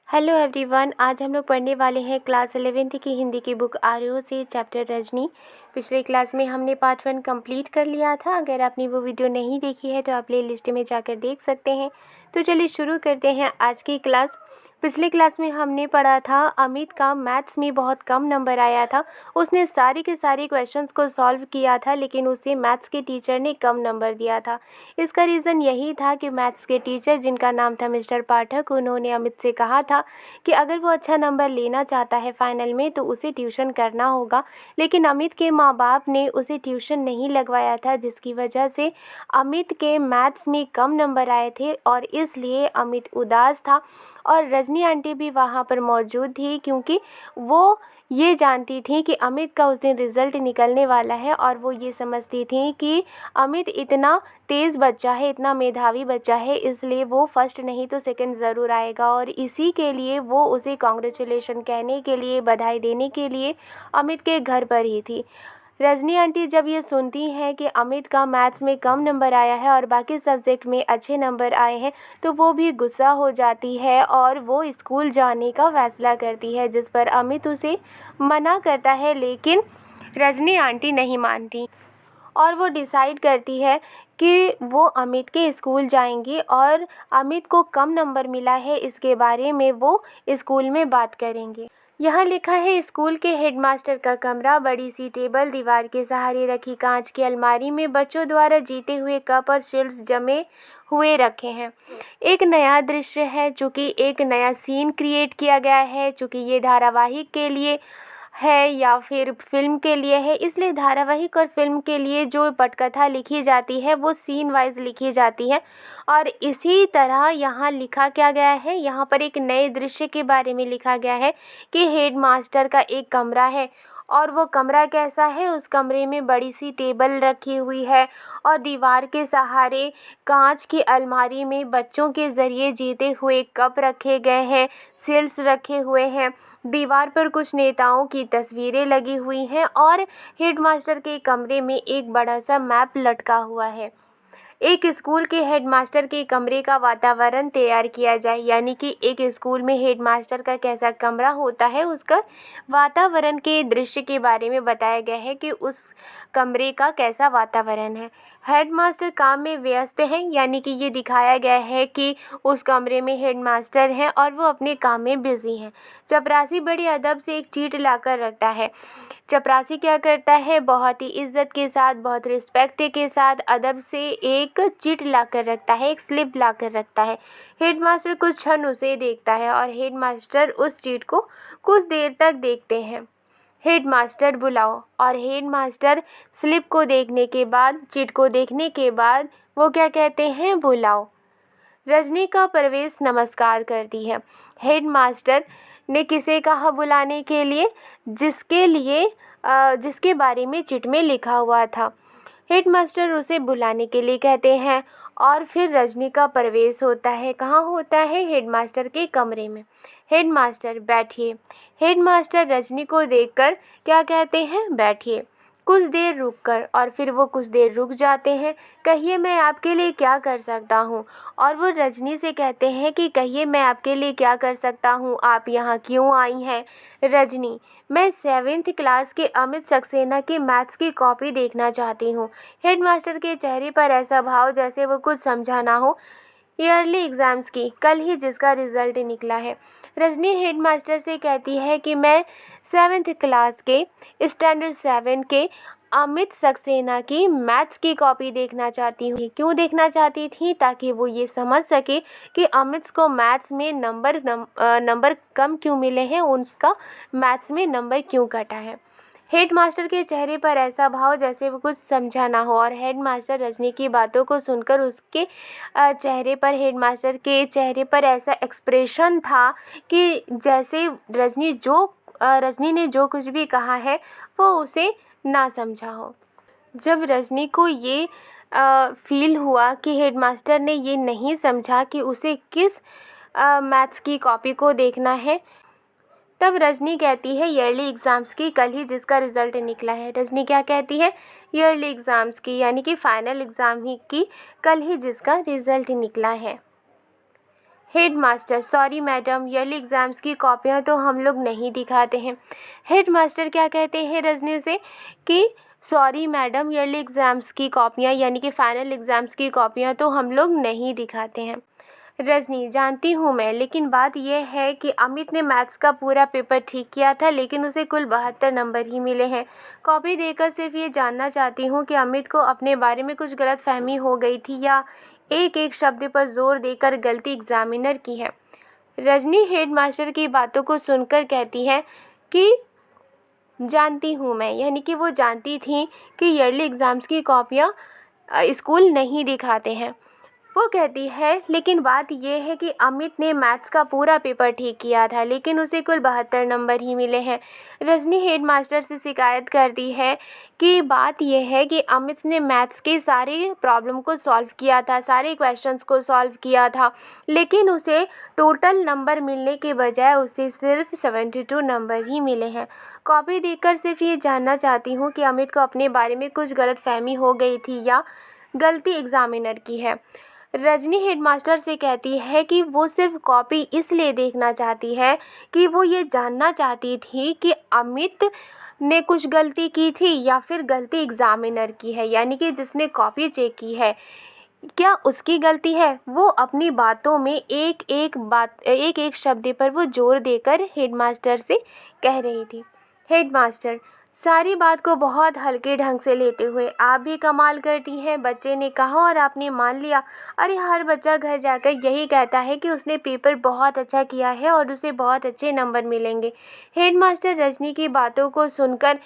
Hello everyone, आज हम लोग पढ़ने वाले हैं क्लास 11th की हिंदी की बुक आर्यो से चैप्टर रजनी। पिछले क्लास में हमने पार्ट 1 कंप्लीट कर लिया था। अगर आपने वो वीडियो नहीं देखी है तो आप प्ले लिस्ट में जाकर देख सकते हैं। तो चलिए शुरू करते हैं आज की क्लास। पिछले क्लास में हमने पढ़ा था अमित का मैथ्स में बहुत कम नंबर आया था। उसने सारे के सारे क्वेश्चंस को सॉल्व किया था, लेकिन उसे मैथ्स के टीचर ने कम नंबर दिया था। इसका रीज़न यही था कि मैथ्स के टीचर, जिनका नाम था मिस्टर पाठक, उन्होंने अमित से कहा था कि अगर वो अच्छा नंबर लेना चाहता है फाइनल में तो उसे ट्यूशन करना होगा। लेकिन अमित के माँ बाप ने उसे ट्यूशन नहीं लगवाया था, जिसकी वजह से अमित के मैथ्स में कम नंबर आए थे और इसलिए अमित उदास था। और रजनी आंटी भी वहाँ पर मौजूद थी, क्योंकि वो ये जानती थी कि अमित का उस दिन रिज़ल्ट निकलने वाला है और वो ये समझती थी कि अमित इतना तेज़ बच्चा है, इतना मेधावी बच्चा है, इसलिए वो फर्स्ट नहीं तो सेकंड ज़रूर आएगा। और इसी के लिए वो उसे कॉन्ग्रेचुलेशन कहने के लिए, बधाई देने के लिए अमित के घर पर ही थी। रजनी आंटी जब ये सुनती हैं कि अमित का मैथ्स में कम नंबर आया है और बाकी सब्जेक्ट में अच्छे नंबर आए हैं, तो वो भी गुस्सा हो जाती है और वो स्कूल जाने का फ़ैसला करती है, जिस पर अमित उसे मना करता है, लेकिन रजनी आंटी नहीं मानती और वो डिसाइड करती है कि वो अमित के स्कूल जाएंगी और अमित को कम नंबर मिला है इसके बारे में वो स्कूल में बात करेंगे। यहाँ लिखा है, स्कूल के हेडमास्टर का कमरा, बड़ी सी टेबल, दीवार के सहारे रखी कांच की अलमारी में बच्चों द्वारा जीते हुए कप और शील्ड्स जमे हुए रखे हैं। एक नया दृश्य है, चूँकि एक नया सीन क्रिएट किया गया है। चूँकि ये धारावाहिक के लिए है या फिर फिल्म के लिए है, इसलिए धारावाहिक और फिल्म के लिए जो पटकथा लिखी जाती है वो सीन वाइज लिखी जाती है। और इसी तरह यहाँ लिखा क्या गया है, यहाँ पर एक नए दृश्य के बारे में लिखा गया है कि हेडमास्टर का एक कमरा है। और वो कमरा कैसा है, उस कमरे में बड़ी सी टेबल रखी हुई है और दीवार के सहारे कांच की अलमारी में बच्चों के ज़रिए जीते हुए कप रखे गए हैं, शील्ड्स रखे हुए हैं। दीवार पर कुछ नेताओं की तस्वीरें लगी हुई हैं और हेडमास्टर के कमरे में एक बड़ा सा मैप लटका हुआ है। एक स्कूल के हेडमास्टर के कमरे का वातावरण तैयार किया जाए, यानी कि एक स्कूल में हेडमास्टर का कैसा कमरा होता है, उसका वातावरण के दृश्य के बारे में बताया गया है कि उस कमरे का कैसा वातावरण है। हेडमास्टर काम में व्यस्त हैं, यानी कि ये दिखाया गया है कि उस कमरे में हेडमास्टर हैं और वो अपने काम में बिजी हैं। चपरासी बड़ी अदब से एक चीट लाकर रखता है। चपरासी क्या करता है, बहुत ही इज्जत के साथ, बहुत रिस्पेक्ट के साथ, अदब से एक चिट ला कर रखता है, एक स्लिप ला कर रखता है। हेडमास्टर कुछ क्षण उसे देखता है और हेडमास्टर उस चिट को कुछ देर तक देखते हैं। हेडमास्टर बुलाओ। और हेडमास्टर स्लिप को देखने के बाद, चिट को देखने के बाद वो क्या कहते हैं, बुलाओ। रजनी का प्रवेश नमस्कार करती है। हेडमास्टर ने किसे कहा बुलाने के लिए, जिसके बारे में चिट में लिखा हुआ था। हेडमास्टर उसे बुलाने के लिए कहते हैं और फिर रजनी का प्रवेश होता है। कहाँ होता है, हेडमास्टर के कमरे में। हेडमास्टर बैठिए। हेडमास्टर रजनी को देखकर क्या कहते हैं, बैठिए। कुछ देर रुककर, और फिर वो कुछ देर रुक जाते हैं। कहिए मैं आपके लिए क्या कर सकता हूँ। और वो रजनी से कहते हैं कि कहिए मैं आपके लिए क्या कर सकता हूँ, आप यहाँ क्यों आई हैं। रजनी, मैं 7th क्लास के अमित सक्सेना की मैथ्स की कॉपी देखना चाहती हूँ। हेडमास्टर के चेहरे पर ऐसा भाव जैसे वो कुछ समझा ना हो। ईयरली एग्ज़ाम्स की, कल ही जिसका रिज़ल्ट निकला है। रजनी हेडमास्टर से कहती है कि मैं 7th क्लास के स्टैंडर्ड 7 के अमित सक्सेना की मैथ्स की कॉपी देखना चाहती हूँ। क्यों देखना चाहती थी, ताकि वो ये समझ सके कि अमित को मैथ्स में नंबर कम क्यों मिले हैं, उसका मैथ्स में नंबर क्यों कटा है। हेडमास्टर के चेहरे पर ऐसा भाव जैसे वो कुछ समझा ना हो। और हेडमास्टर रजनी की बातों को सुनकर उसके चेहरे पर, हेडमास्टर के चेहरे पर ऐसा एक्सप्रेशन था कि जैसे रजनी ने जो कुछ भी कहा है वो उसे ना समझा हो। जब रजनी को ये फील हुआ कि हेडमास्टर ने ये नहीं समझा कि उसे किस मैथ्स की कॉपी को देखना है, तब रजनी कहती है ईयरली एग्ज़ाम्स की, कल ही जिसका रिज़ल्ट निकला है। रजनी क्या कहती है, ईयरली एग्ज़ाम्स की, यानी कि फाइनल एग्ज़ाम ही की, कल ही जिसका रिज़ल्ट निकला है। Headmaster sorry madam, yearly exams की कॉपियाँ तो हम लोग नहीं दिखाते हैं। हेडमास्टर क्या कहते हैं रजनी से कि सॉरी मैडम, ईयरली एग्ज़ाम्स की कॉपियाँ यानी कि फाइनल एग्ज़ाम्स की कॉपियाँ तो हम लोग नहीं दिखाते हैं। रजनी जानती हूँ मैं, लेकिन बात यह है कि अमित ने मैथ्स का पूरा पेपर ठीक किया था लेकिन उसे कुल 72 नंबर ही मिले हैं। कॉपी देखकर सिर्फ ये जानना चाहती हूँ कि अमित को अपने बारे में कुछ गलतफहमी हो गई थी या एक एक शब्द पर जोर देकर गलती एग्जामिनर की है। रजनी हेडमास्टर की बातों को सुनकर कहती है कि जानती हूँ मैं, यानी कि वो जानती थी कि ईयरली एग्ज़ाम्स की कॉपियाँ स्कूल नहीं दिखाते हैं। वो कहती है लेकिन बात यह है कि अमित ने मैथ्स का पूरा पेपर ठीक किया था लेकिन उसे कुल 72 नंबर ही मिले हैं। रजनी हेडमास्टर से शिकायत करती है कि बात यह है कि अमित ने मैथ्स के सारे प्रॉब्लम को सॉल्व किया था, सारे क्वेश्चंस को सॉल्व किया था, लेकिन उसे टोटल नंबर मिलने के बजाय उसे सिर्फ 72 नंबर ही मिले हैं। कॉपी देखकर सिर्फ ये जानना चाहती हूँ कि अमित को अपने बारे में कुछ गलतफहमी हो गई थी या गलती एग्जामिनर की है। रजनी हेडमास्टर से कहती है कि वो सिर्फ कॉपी इसलिए देखना चाहती है कि वो ये जानना चाहती थी कि अमित ने कुछ गलती की थी या फिर गलती एग्जामिनर की है, यानी कि जिसने कॉपी चेक की है क्या उसकी गलती है। वो अपनी बातों में एक एक शब्द पर वो जोर देकर हेडमास्टर से कह रही थी। हेडमास्टर सारी बात को बहुत हल्के ढंग से लेते हुए, आप भी कमाल करती हैं, बच्चे ने कहा और आपने मान लिया। अरे हर बच्चा घर जाकर यही कहता है कि उसने पेपर बहुत अच्छा किया है और उसे बहुत अच्छे नंबर मिलेंगे। हेडमास्टर रजनी की बातों को सुनकर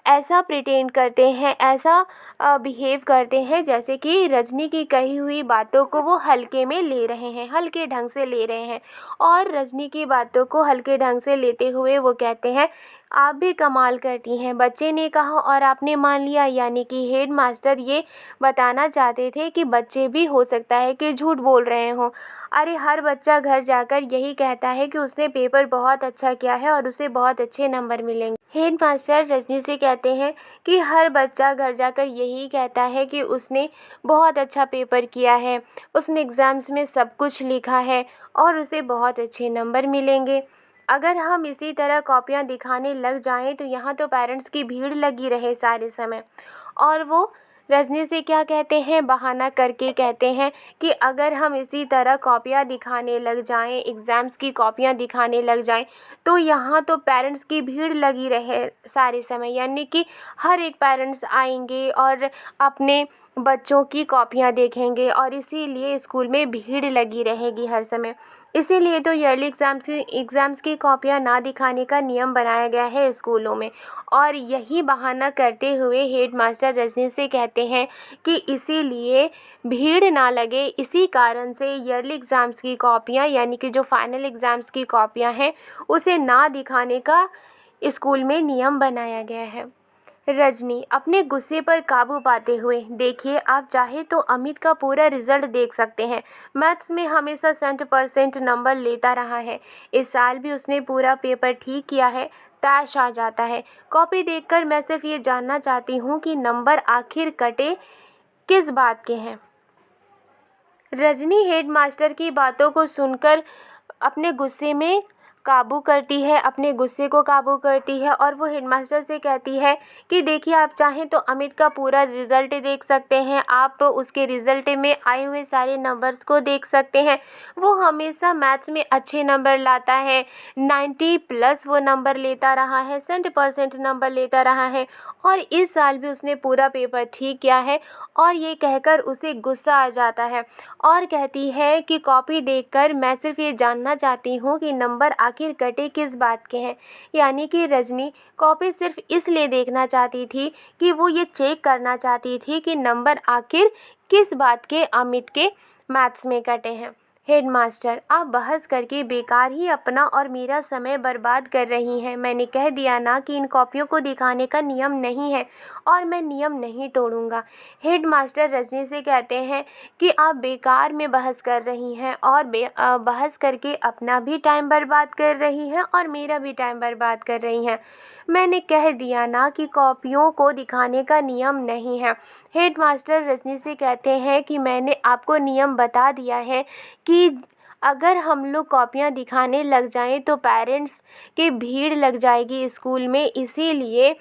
ऐसा प्रिटेंड करते हैं, ऐसा बिहेव करते हैं जैसे कि रजनी की कही हुई बातों को वो हल्के में ले रहे हैं, हल्के ढंग से ले रहे हैं। और रजनी की बातों को हल्के ढंग से लेते हुए वो कहते हैं आप भी कमाल करती हैं, बच्चे ने कहा और आपने मान लिया, यानी कि हेडमास्टर ये बताना चाहते थे कि बच्चे भी हो सकता है कि झूठ बोल रहे हों। अरे हर बच्चा घर जाकर यही कहता है कि उसने पेपर बहुत अच्छा किया है और उसे बहुत अच्छे नंबर मिलेंगे। हेडमास्टर रजनी से कहते हैं कि हर बच्चा घर जाकर यही कहता है कि उसने बहुत अच्छा पेपर किया है, उसने एग्ज़ाम्स में सब कुछ लिखा है और उसे बहुत अच्छे नंबर मिलेंगे। अगर हम इसी तरह कॉपियाँ दिखाने लग जाएं तो यहाँ तो पेरेंट्स की भीड़ लगी रहे सारे समय। और वो रजनी से क्या कहते हैं, बहाना करके कहते हैं कि अगर हम इसी तरह कॉपियाँ दिखाने लग जाएं, एग्ज़ाम्स की कॉपियाँ दिखाने लग जाएं तो यहाँ तो पेरेंट्स की भीड़ लगी रहे सारे समय, यानी कि हर एक पेरेंट्स आएंगे और अपने बच्चों की कॉपियाँ देखेंगे और इसीलिए स्कूल में भीड़ लगी रहेगी हर समय। इसीलिए तो ईयरली एग्ज़ाम्स की कॉपियाँ ना दिखाने का नियम बनाया गया है स्कूलों में। और यही बहाना करते हुए हेडमास्टर रजनी से कहते हैं कि इसीलिए भीड़ ना लगे, इसी कारण से ईयरली एग्ज़ाम्स की कॉपियाँ यानी कि जो फाइनल एग्ज़ाम्स की कॉपियाँ हैं उसे ना दिखाने का स्कूल में नियम बनाया गया है। रजनी अपने गुस्से पर काबू पाते हुए, देखिए आप चाहे तो अमित का पूरा रिजल्ट देख सकते हैं। मैथ्स में हमेशा 100% नंबर लेता रहा है, इस साल भी उसने पूरा पेपर ठीक किया है, तैश आ जाता है। कॉपी देखकर मैं सिर्फ ये जानना चाहती हूँ कि नंबर आखिर कटे किस बात के हैं। रजनी हेडमास्टर की बातों को सुनकर अपने गुस्से में काबू करती है, अपने गुस्से को काबू करती है और वो हेडमास्टर से कहती है कि देखिए आप चाहें तो अमित का पूरा रिज़ल्ट देख सकते हैं, आप उसके रिज़ल्ट में आए हुए सारे नंबर्स को देख सकते हैं। वो हमेशा मैथ्स में अच्छे नंबर लाता है, 90+ वो नंबर लेता रहा है, 100% नंबर लेता रहा है और इस साल भी उसने पूरा पेपर ठीक किया है। और ये कहकर उसे गुस्सा आ जाता है और कहती है कि कॉपी देखकर मैं सिर्फ ये जानना चाहती हूँ कि नंबर आखिर कटे किस बात के हैं। यानी कि रजनी कॉपी सिर्फ इसलिए देखना चाहती थी कि वो ये चेक करना चाहती थी कि नंबर आखिर किस बात के अमित के मैथ्स में कटे हैं। हेडमास्टर आप बहस करके बेकार ही अपना और मेरा समय बर्बाद कर रही हैं। मैंने कह दिया ना कि इन कॉपियों को दिखाने का नियम नहीं है और मैं नियम नहीं तोड़ूंगा। हेडमास्टर रजनी से कहते हैं कि आप बेकार में बहस कर रही हैं और बहस करके अपना भी टाइम बर्बाद कर रही हैं और मेरा भी टाइम बर्बाद कर रही हैं। मैंने कह दिया ना कि कॉपियों को दिखाने का नियम नहीं है। हेडमास्टर रजनी से कहते हैं कि मैंने आपको नियम बता दिया है कि अगर हम लोग कॉपियाँ दिखाने लग जाएं तो पेरेंट्स की भीड़ लग जाएगी स्कूल में, इसीलिए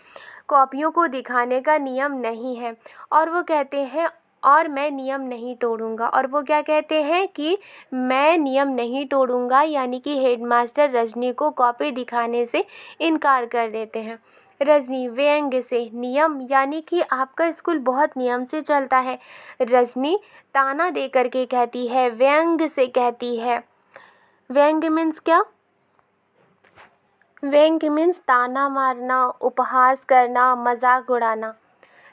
कॉपियों को दिखाने का नियम नहीं है। और वो कहते हैं और मैं नियम नहीं तोड़ूंगा। और वो क्या कहते हैं कि मैं नियम नहीं तोड़ूंगा, यानी कि हेडमास्टर रजनी को कॉपी दिखाने से इनकार कर देते हैं। रजनी व्यंग्य से, नियम यानी कि आपका स्कूल बहुत नियम से चलता है। रजनी ताना दे करके कहती है, व्यंग्य से कहती है। व्यंग्य मीन्स क्या? व्यंग्य मीन्स ताना मारना, उपहास करना, मजाक उड़ाना।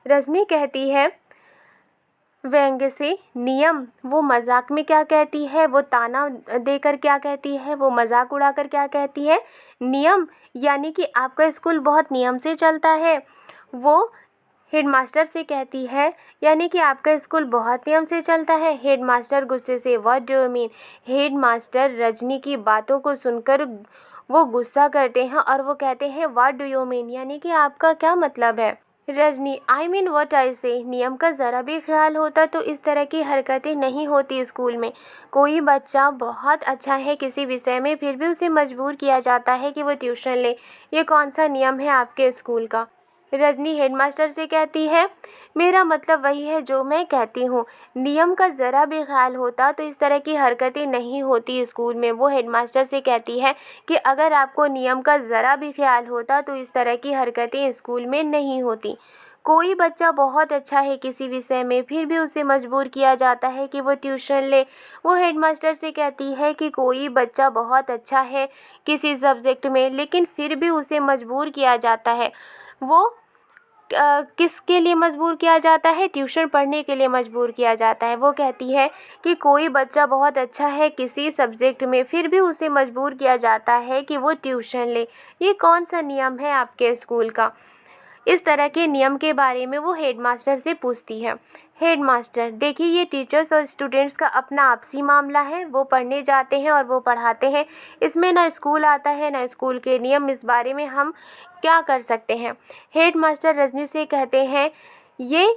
रजनी कहती है व्यंग्य से, नियम वो मजाक में क्या कहती है, वो ताना देकर क्या कहती है, वो मजाक उड़ाकर क्या कहती है। नियम यानी कि आपका स्कूल बहुत नियम से चलता है, वो हेडमास्टर से कहती है, यानी कि आपका स्कूल बहुत नियम से चलता है। हेडमास्टर गुस्से से, what do you mean. Headmaster Rajni की बातों को सुनकर वो गुस्सा करते हैं और वो कहते हैं व्हाट डू यू मीन, यानी कि आपका क्या मतलब है। Rajni I mean what I से, नियम का ज़रा भी ख्याल होता तो इस तरह की हरकतें नहीं होती स्कूल में। कोई बच्चा बहुत अच्छा है किसी विषय में, फिर भी उसे मजबूर किया जाता है कि वो ट्यूशन ले। ये कौन सा नियम है आपके स्कूल का। रजनी हेडमास्टर से कहती है, मेरा मतलब वही है जो मैं कहती हूँ, नियम का ज़रा भी ख्याल होता तो इस तरह की हरकतें नहीं होती स्कूल में। वो हेडमास्टर से कहती है कि अगर आपको नियम का ज़रा भी ख्याल होता तो इस तरह की हरकतें स्कूल में नहीं होती। कोई बच्चा बहुत अच्छा है किसी विषय में, फिर भी उसे मजबूर किया जाता है कि वो ट्यूशन ले। वो हेडमास्टर से कहती है कि कोई बच्चा बहुत अच्छा है किसी सब्जेक्ट में, लेकिन फिर भी उसे मजबूर किया जाता है। वो किसके लिए मजबूर किया जाता है, ट्यूशन पढ़ने के लिए मजबूर किया जाता है। वो कहती है कि कोई बच्चा बहुत अच्छा है किसी सब्जेक्ट में, फिर भी उसे मजबूर किया जाता है कि वो ट्यूशन ले। ये कौन सा नियम है आपके स्कूल का। इस तरह के नियम के बारे में वो हेडमास्टर से पूछती है। हेडमास्टर, देखिए ये टीचर्स और स्टूडेंट्स का अपना आपसी मामला है, वो पढ़ने जाते हैं और वो पढ़ाते हैं, इसमें ना स्कूल आता है ना स्कूल के नियम, इस बारे में हम क्या कर सकते हैं। हेडमास्टर रजनी से कहते हैं, ये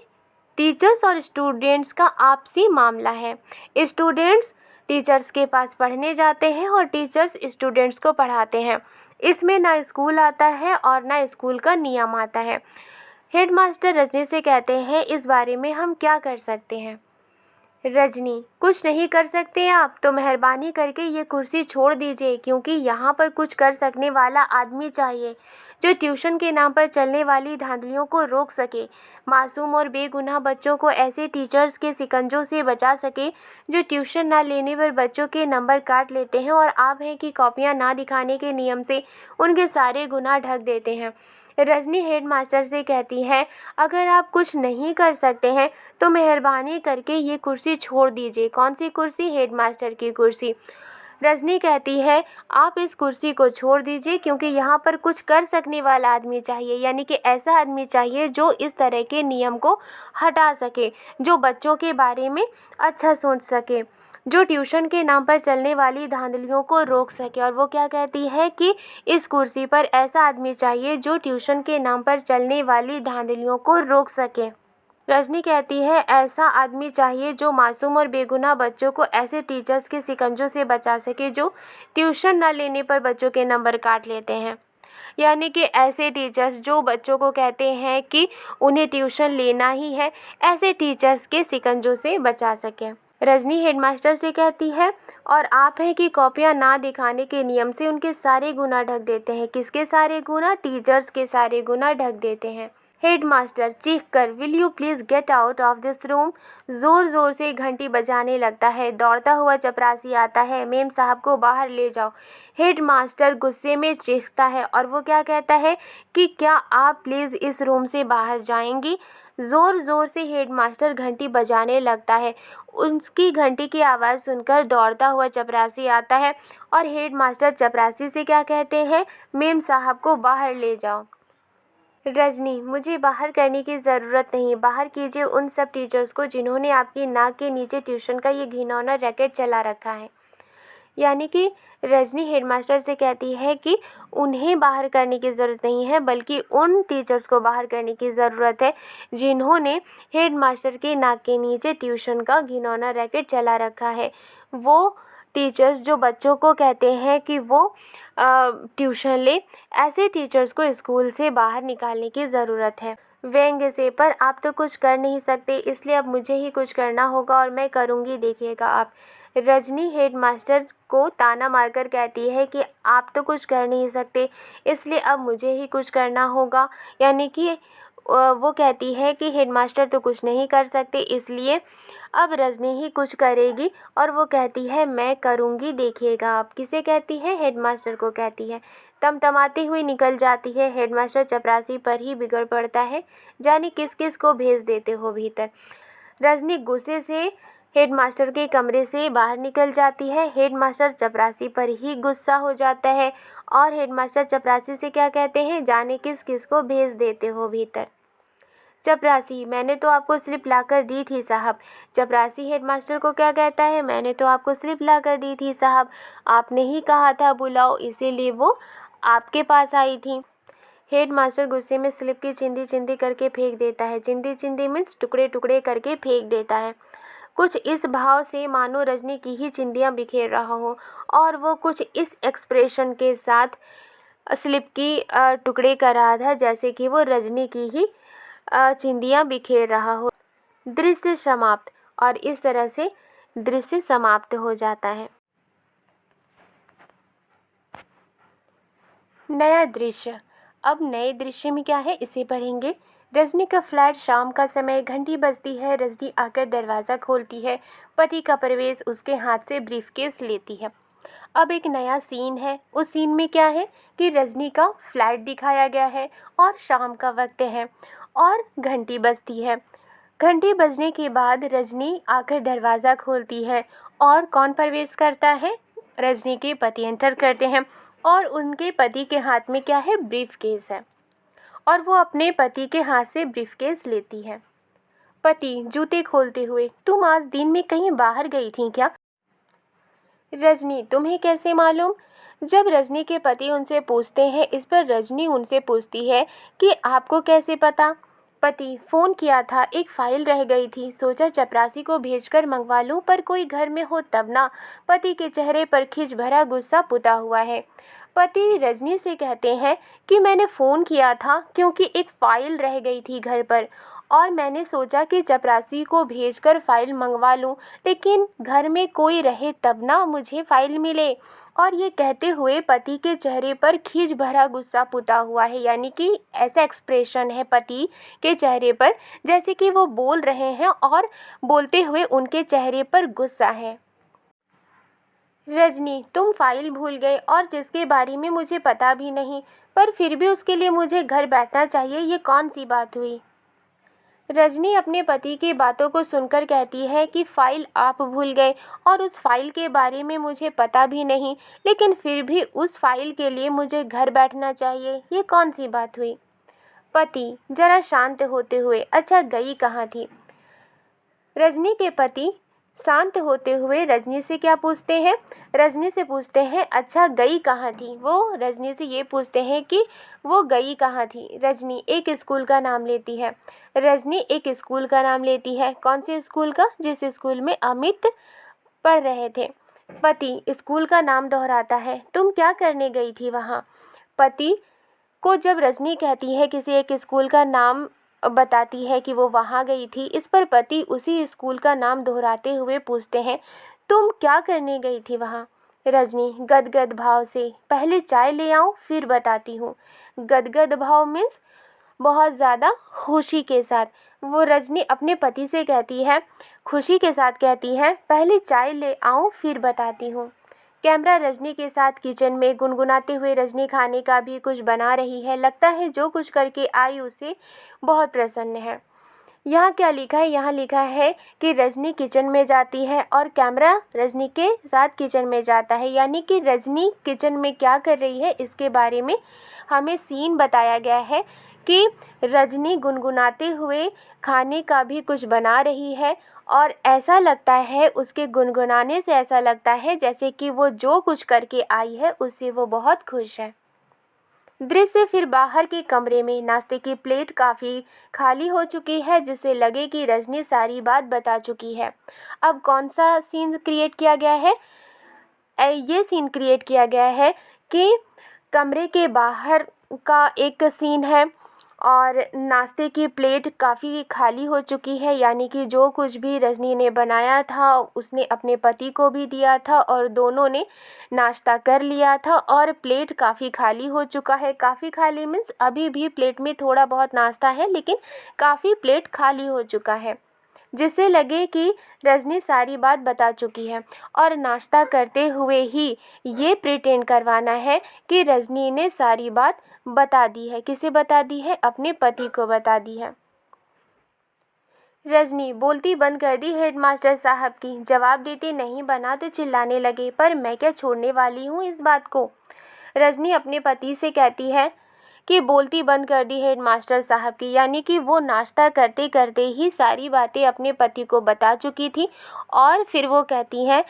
टीचर्स और स्टूडेंट्स का आपसी मामला है। स्टूडेंट्स टीचर्स के पास पढ़ने जाते हैं और टीचर्स स्टूडेंट्स को पढ़ाते हैं, इसमें ना स्कूल आता है और ना स्कूल का नियम आता है। हेडमास्टर रजनी से कहते हैं, इस बारे में हम क्या कर सकते हैं। रजनी, कुछ नहीं कर सकते आप तो मेहरबानी करके ये कुर्सी छोड़ दीजिए, क्योंकि यहाँ पर कुछ कर सकने वाला आदमी चाहिए जो ट्यूशन के नाम पर चलने वाली धांधलियों को रोक सके, मासूम और बेगुनाह बच्चों को ऐसे टीचर्स के शिकंजों से बचा सके जो ट्यूशन ना लेने पर बच्चों के नंबर काट लेते हैं और आप हैं कि कॉपियाँ ना दिखाने के नियम से उनके सारे गुनाह ढक देते हैं। रजनी हेडमास्टर से कहती है, अगर आप कुछ नहीं कर सकते हैं तो मेहरबानी करके ये कुर्सी छोड़ दीजिए। कौन सी कुर्सी? हेडमास्टर की कुर्सी। रजनी कहती है, आप इस कुर्सी को छोड़ दीजिए, क्योंकि यहाँ पर कुछ कर सकने वाला आदमी चाहिए, यानी कि ऐसा आदमी चाहिए जो इस तरह के नियम को हटा सके, जो बच्चों के बारे में अच्छा सोच सके, जो ट्यूशन के नाम पर चलने वाली धांधलियों को रोक सके। और वो क्या कहती है कि इस कुर्सी पर ऐसा आदमी चाहिए जो ट्यूशन के नाम पर चलने वाली धांधलियों को रोक सके। रजनी कहती है, ऐसा आदमी चाहिए जो मासूम और बेगुनाह बच्चों को ऐसे टीचर्स के शिकंजों से बचा सके जो ट्यूशन न लेने पर बच्चों के नंबर काट लेते हैं, यानी कि ऐसे टीचर्स जो बच्चों को कहते हैं कि उन्हें ट्यूशन लेना ही है, ऐसे टीचर्स के शिकंजों से बचा सके। रजनी हेडमास्टर से कहती है, और आप हैं कि कॉपियाँ ना दिखाने के नियम से उनके सारे गुनाह ढक देते हैं। किसके सारे गुनाह? टीचर्स के सारे गुनाह ढक देते हैं। हेडमास्टर चीख कर, will you please get out of this room. ज़ोर ज़ोर से घंटी बजाने लगता है। दौड़ता हुआ चपरासी आता है, मेम साहब को बाहर ले जाओ। हेडमास्टर गुस्से में चीखता है और वो क्या कहता है कि क्या आप प्लीज़ इस रूम से बाहर जाएंगी। ज़ोर ज़ोर से हेडमास्टर घंटी बजाने लगता है। उसकी घंटी की आवाज़ सुनकर दौड़ता हुआ चपरासी आता है और हेडमास्टर चपरासी से क्या कहते हैं, मेम साहब को बाहर ले जाओ। रजनी, मुझे बाहर करने की ज़रूरत नहीं, बाहर कीजिए उन सब टीचर्स को जिन्होंने आपकी नाक के नीचे ट्यूशन का ये घिनौना रैकेट चला रखा है। यानी कि रजनी हेडमास्टर से कहती है कि उन्हें बाहर करने की ज़रूरत नहीं है, बल्कि उन टीचर्स को बाहर करने की ज़रूरत है जिन्होंने हेडमास्टर के नाक के नीचे ट्यूशन का घिनौना रैकेट चला रखा है। वो टीचर्स जो बच्चों को कहते हैं कि वो ट्यूशन ले, ऐसे टीचर्स को स्कूल से बाहर निकालने की ज़रूरत है। व्यंग्य से, पर आप तो कुछ कर नहीं सकते, इसलिए अब मुझे ही कुछ करना होगा और मैं करूँगी, देखिएगा आप। रजनी हेडमास्टर को ताना मारकर कहती है कि आप तो कुछ कर नहीं सकते, इसलिए अब मुझे ही कुछ करना होगा। यानी कि वो कहती है कि हेडमास्टर तो कुछ नहीं कर सकते, इसलिए अब रजनी ही कुछ करेगी और वो कहती है मैं करूँगी, देखिएगा आप। किसे कहती है? हेडमास्टर को कहती है। तमतमाती हुई निकल जाती है। हेडमास्टर चपरासी पर ही बिगड़ पड़ता है, जाने किस किस को भेज देते हो भीतर। रजनी गुस्से से हेडमास्टर के कमरे से बाहर निकल जाती है। हेडमास्टर चपरासी पर ही गुस्सा हो जाता है और हेडमास्टर चपरासी से क्या कहते हैं? जाने किस किस को भेज देते हो भीतर। चपरासी, मैंने तो आपको स्लिप लाकर दी थी साहब। चपरासी हेडमास्टर को क्या कहता है? मैंने तो आपको स्लिप लाकर दी थी साहब, आपने ही कहा था बुलाओ, इसीलिए वो आपके पास आई थी। हेडमास्टर गुस्से में स्लिप की चिंदी चिंदी करके फेंक देता है। चिंदी चिंदी मीन्स टुकड़े टुकड़े करके फेंक देता है, कुछ इस भाव से मानो रजनी की ही चिंदियाँ बिखेर रहा हो, और वो कुछ इस एक्सप्रेशन के साथ स्लिप की टुकड़े कर रहा था जैसे कि वो रजनी की ही चिंदियाँ बिखेर रहा हो। दृश्य समाप्त। और इस तरह से दृश्य समाप्त हो जाता है। नया दृश्य। अब नए दृश्य में क्या है, इसे पढ़ेंगे। रजनी का फ्लैट, शाम का समय, घंटी बजती है। रजनी आकर दरवाज़ा खोलती है। पति का प्रवेश, उसके हाथ से ब्रीफकेस लेती है। अब एक नया सीन है। उस सीन में क्या है कि रजनी का फ्लैट दिखाया गया है और शाम का वक्त है और घंटी बजती है। घंटी बजने के बाद रजनी आकर दरवाज़ा खोलती है और कौन प्रवेश करता है? रजनी के पति एंटर करते हैं और उनके पति के हाथ में क्या है? ब्रीफकेस है और वो अपने पति के हाथ से ब्रीफकेस लेती है। पति जूते खोलते हुए, तुम आज दिन में कहीं बाहर गई थी क्या? रजनी, तुम्हें कैसे मालूम? जब रजनी के पति उनसे पूछते हैं, इस पर रजनी उनसे पूछती है कि आपको कैसे पता? पति, फ़ोन किया था, एक फ़ाइल रह गई थी, सोचा चपरासी को भेजकर मंगवा लूं, पर कोई घर में हो तब ना। पति के चेहरे पर खिंच भरा गुस्सा पुता हुआ है। पति रजनी से कहते हैं कि मैंने फ़ोन किया था क्योंकि एक फ़ाइल रह गई थी घर पर और मैंने सोचा कि चपरासी को भेजकर फ़ाइल मंगवा लूं, लेकिन घर में कोई रहे तब ना मुझे फ़ाइल मिले। और ये कहते हुए पति के चेहरे पर खींच भरा गुस्सा पुता हुआ है, यानी कि ऐसा एक्सप्रेशन है पति के चेहरे पर जैसे कि वो बोल रहे हैं और बोलते हुए उनके चेहरे पर गुस्सा है। रजनी, तुम फाइल भूल गए और जिसके बारे में मुझे पता भी नहीं, पर फिर भी उसके लिए मुझे घर बैठना चाहिए, ये कौन सी बात हुई? रजनी अपने पति की बातों को सुनकर कहती है कि फ़ाइल आप भूल गए और उस फाइल के बारे में मुझे पता भी नहीं, लेकिन फिर भी उस फाइल के लिए मुझे घर बैठना चाहिए, ये कौन सी बात हुई? पति जरा शांत होते हुए, अच्छा गई कहाँ थी? रजनी के पति शांत होते हुए रजनी से क्या पूछते हैं? रजनी से पूछते हैं अच्छा गई कहाँ थी? वो रजनी से ये पूछते हैं कि वो गई कहाँ थी? रजनी एक स्कूल का नाम लेती है। रजनी एक स्कूल का नाम लेती है। कौन से स्कूल का? जिस स्कूल में अमित पढ़ रहे थे। पति स्कूल का नाम दोहराता है। तुम क्या करने गई थी वहाँ? पति को जब रजनी कहती है किसी एक स्कूल का नाम बताती है कि वो वहाँ गई थी, इस पर पति उसी स्कूल का नाम दोहराते हुए पूछते हैं तुम क्या करने गई थी वहाँ? रजनी गदगद भाव से, पहले चाय ले आऊँ फिर बताती हूँ। गदगद भाव मीन्स बहुत ज़्यादा खुशी के साथ। वो रजनी अपने पति से कहती है, खुशी के साथ कहती है, पहले चाय ले आऊँ फिर बताती हूँ। कैमरा रजनी के साथ किचन में, गुनगुनाते हुए रजनी खाने का भी कुछ बना रही है। लगता है जो कुछ करके आई उसे बहुत प्रसन्न है। यहाँ क्या लिखा है? यहाँ लिखा है कि रजनी किचन में जाती है और कैमरा रजनी के साथ किचन में जाता है, यानी कि रजनी किचन में क्या कर रही है इसके बारे में हमें सीन बताया गया है कि रजनी गुनगुनाते हुए खाने का भी कुछ बना रही है और ऐसा लगता है उसके गुनगुनाने से ऐसा लगता है जैसे कि वो जो कुछ करके आई है उससे वो बहुत खुश है। दृश्य फिर बाहर के कमरे में। नाश्ते की प्लेट काफ़ी खाली हो चुकी है जिससे लगे कि रजनी सारी बात बता चुकी है। अब कौन सा सीन क्रिएट किया गया है? ये सीन क्रिएट किया गया है कि कमरे के बाहर का एक सीन है और नाश्ते की प्लेट काफ़ी खाली हो चुकी है, यानी कि जो कुछ भी रजनी ने बनाया था उसने अपने पति को भी दिया था और दोनों ने नाश्ता कर लिया था और प्लेट काफ़ी खाली हो चुका है। काफ़ी खाली मीन्स अभी भी प्लेट में थोड़ा बहुत नाश्ता है, लेकिन काफ़ी प्लेट खाली हो चुका है, जिससे लगे कि रजनी सारी बात बता चुकी है और नाश्ता करते हुए ही ये प्रिटेंड करवाना है कि रजनी ने सारी बात बता दी है। किसे बता दी है? अपने पति को बता दी है। रजनी बोलती बंद कर दी हेडमास्टर साहब की। जवाब देते नहीं बना तो चिल्लाने लगे, पर मैं क्या छोड़ने वाली हूँ इस बात को। रजनी अपने पति से कहती है कि बोलती बंद कर दी हेडमास्टर साहब की, यानी कि वो नाश्ता करते करते ही सारी बातें अपने पति को बता चुकी थी और फिर वो कहती हैं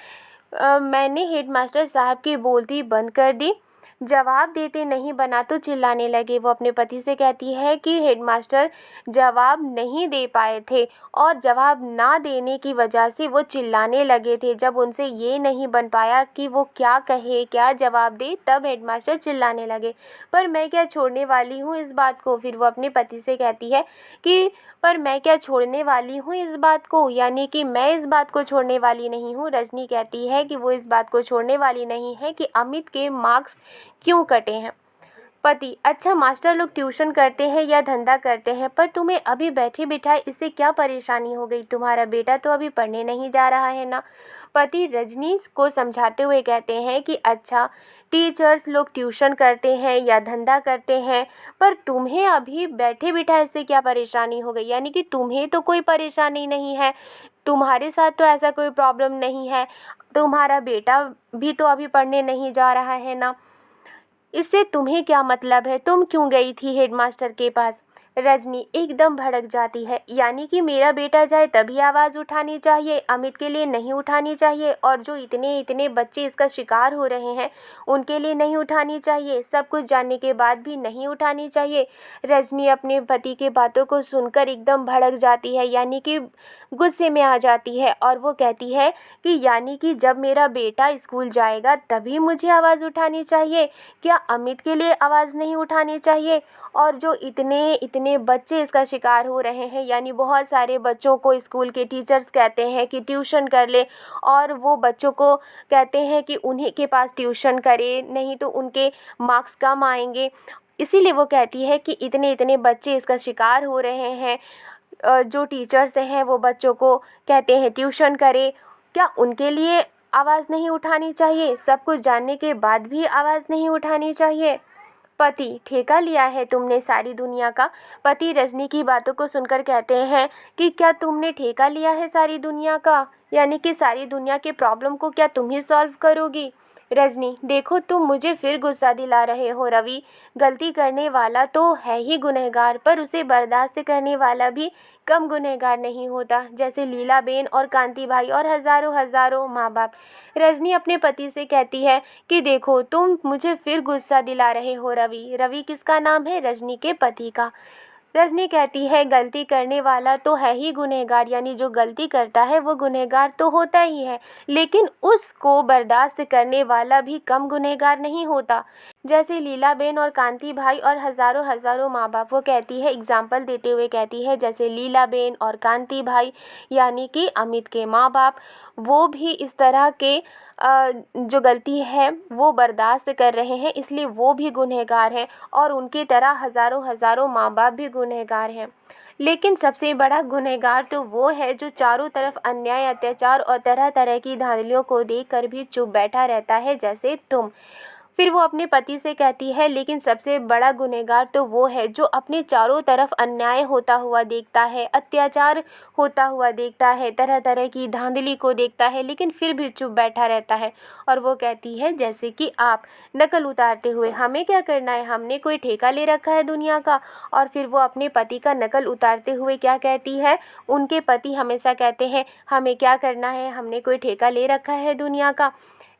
मैंने हेडमास्टर साहब की बोलती बंद कर दी। जवाब देते नहीं बना तो चिल्लाने लगे। वो अपने पति से कहती है कि हेडमास्टर जवाब नहीं दे पाए थे और जवाब ना देने की वजह से वो चिल्लाने लगे थे। जब उनसे ये नहीं बन पाया कि वो क्या कहे, क्या जवाब दे, तब हेडमास्टर चिल्लाने लगे, पर मैं क्या छोड़ने वाली हूँ इस बात को। फिर वो अपने पति से कहती है कि पर मैं क्या छोड़ने वाली हूँ इस बात को, यानी कि मैं इस बात को छोड़ने वाली नहीं हूँ। रजनी कहती है कि वो इस बात को छोड़ने वाली नहीं है कि अमित के मार्क्स क्यों कटे हैं। पति अच्छा, मास्टर लोग ट्यूशन करते हैं या धंधा करते हैं, पर तुम्हें अभी बैठे बिठाए इससे क्या परेशानी हो गई? तुम्हारा बेटा तो अभी पढ़ने नहीं जा रहा है ना। पति रजनी को समझाते हुए कहते हैं कि अच्छा, टीचर्स लोग ट्यूशन करते हैं या धंधा करते हैं, पर तुम्हें अभी बैठे बिठाए इससे क्या परेशानी हो गई? यानी कि तुम्हें तो कोई परेशानी नहीं है, तुम्हारे साथ तो ऐसा कोई प्रॉब्लम नहीं है, तुम्हारा बेटा भी तो अभी पढ़ने नहीं जा रहा है ना, इससे तुम्हें क्या मतलब है? तुम क्यों गई थी हेडमास्टर के पास? रजनी एकदम भड़क जाती है, यानी कि मेरा बेटा जाए तभी आवाज़ उठानी चाहिए, अमित के लिए नहीं उठानी चाहिए, और जो इतने इतने बच्चे इसका शिकार हो रहे हैं उनके लिए नहीं उठानी चाहिए, सब कुछ जानने के बाद भी नहीं उठानी चाहिए। रजनी अपने पति के बातों को सुनकर एकदम भड़क जाती है, यानी कि गुस्से में आ जाती है और वो कहती है कि यानी कि जब मेरा बेटा स्कूल जाएगा तभी मुझे आवाज़ उठानी चाहिए, क्या अमित के लिए आवाज़ नहीं उठानी चाहिए? और जो इतने इतने बच्चे इसका शिकार हो रहे हैं, यानी बहुत सारे बच्चों को स्कूल के टीचर्स कहते हैं कि ट्यूशन कर ले, और वो बच्चों को कहते हैं कि उन्हीं के पास ट्यूशन करे, नहीं तो उनके मार्क्स कम आएंगे। इसीलिए वो कहती है कि इतने इतने बच्चे इसका शिकार हो रहे हैं, जो टीचर्स हैं वो बच्चों को कहते हैं ट्यूशन करे, क्या उनके लिए आवाज़ नहीं उठानी चाहिए? सब कुछ जानने के बाद भी आवाज़ नहीं उठानी चाहिए? पति ठेका लिया है तुमने सारी दुनिया का। पति रजनी की बातों को सुनकर कहते हैं कि क्या तुमने ठेका लिया है सारी दुनिया का, यानी कि सारी दुनिया के प्रॉब्लम को क्या तुम ही सॉल्व करोगी? रजनी देखो, तुम मुझे फिर गुस्सा दिला रहे हो रवि। गलती करने वाला तो है ही गुनहगार, पर उसे बर्दाश्त करने वाला भी कम गुनहगार नहीं होता, जैसे लीलाबेन और कांति भाई और हज़ारों हज़ारों माँ बाप। रजनी अपने पति से कहती है कि देखो, तुम मुझे फिर गुस्सा दिला रहे हो रवि। रवि किसका नाम है? रजनी के पति का। रजनी कहती है गलती करने वाला तो है ही गुनहगार, यानी जो गलती करता है वो गुनहगार तो होता ही है, लेकिन उसको बर्दाश्त करने वाला भी कम गुनहगार नहीं होता, जैसे लीलाबेन और कांति भाई और हज़ारों हज़ारों माँ बाप। वो कहती है एग्जाम्पल देते हुए कहती है जैसे लीलाबेन और कांति भाई, यानी कि अमित के माँ बाप, वो भी इस तरह के जो गलती है वो बर्दाश्त कर रहे हैं, इसलिए वो भी गुनहगार हैं और उनकी तरह हज़ारों हज़ारों माँ बाप भी गुनहगार हैं। लेकिन सबसे बड़ा गुनहगार तो वो है जो चारों तरफ अन्याय, अत्याचार और तरह तरह की धांधलियों को देखकर भी चुप बैठा रहता है, जैसे तुम। फिर वो अपने पति से कहती है लेकिन सबसे बड़ा गुनहगार तो वो है जो अपने चारों तरफ अन्याय होता हुआ देखता है, अत्याचार होता हुआ देखता है, तरह तरह की धांधली को देखता है, लेकिन फिर भी चुप बैठा रहता है। और वो कहती है जैसे कि आप नकल उतारते हुए, हमें क्या करना है, हमने कोई ठेका ले रखा है दुनिया का? और फिर वो अपने पति का नकल उतारते हुए क्या कहती है? उनके पति हमेशा कहते हैं हमें क्या करना है, हमने कोई ठेका ले रखा है दुनिया का।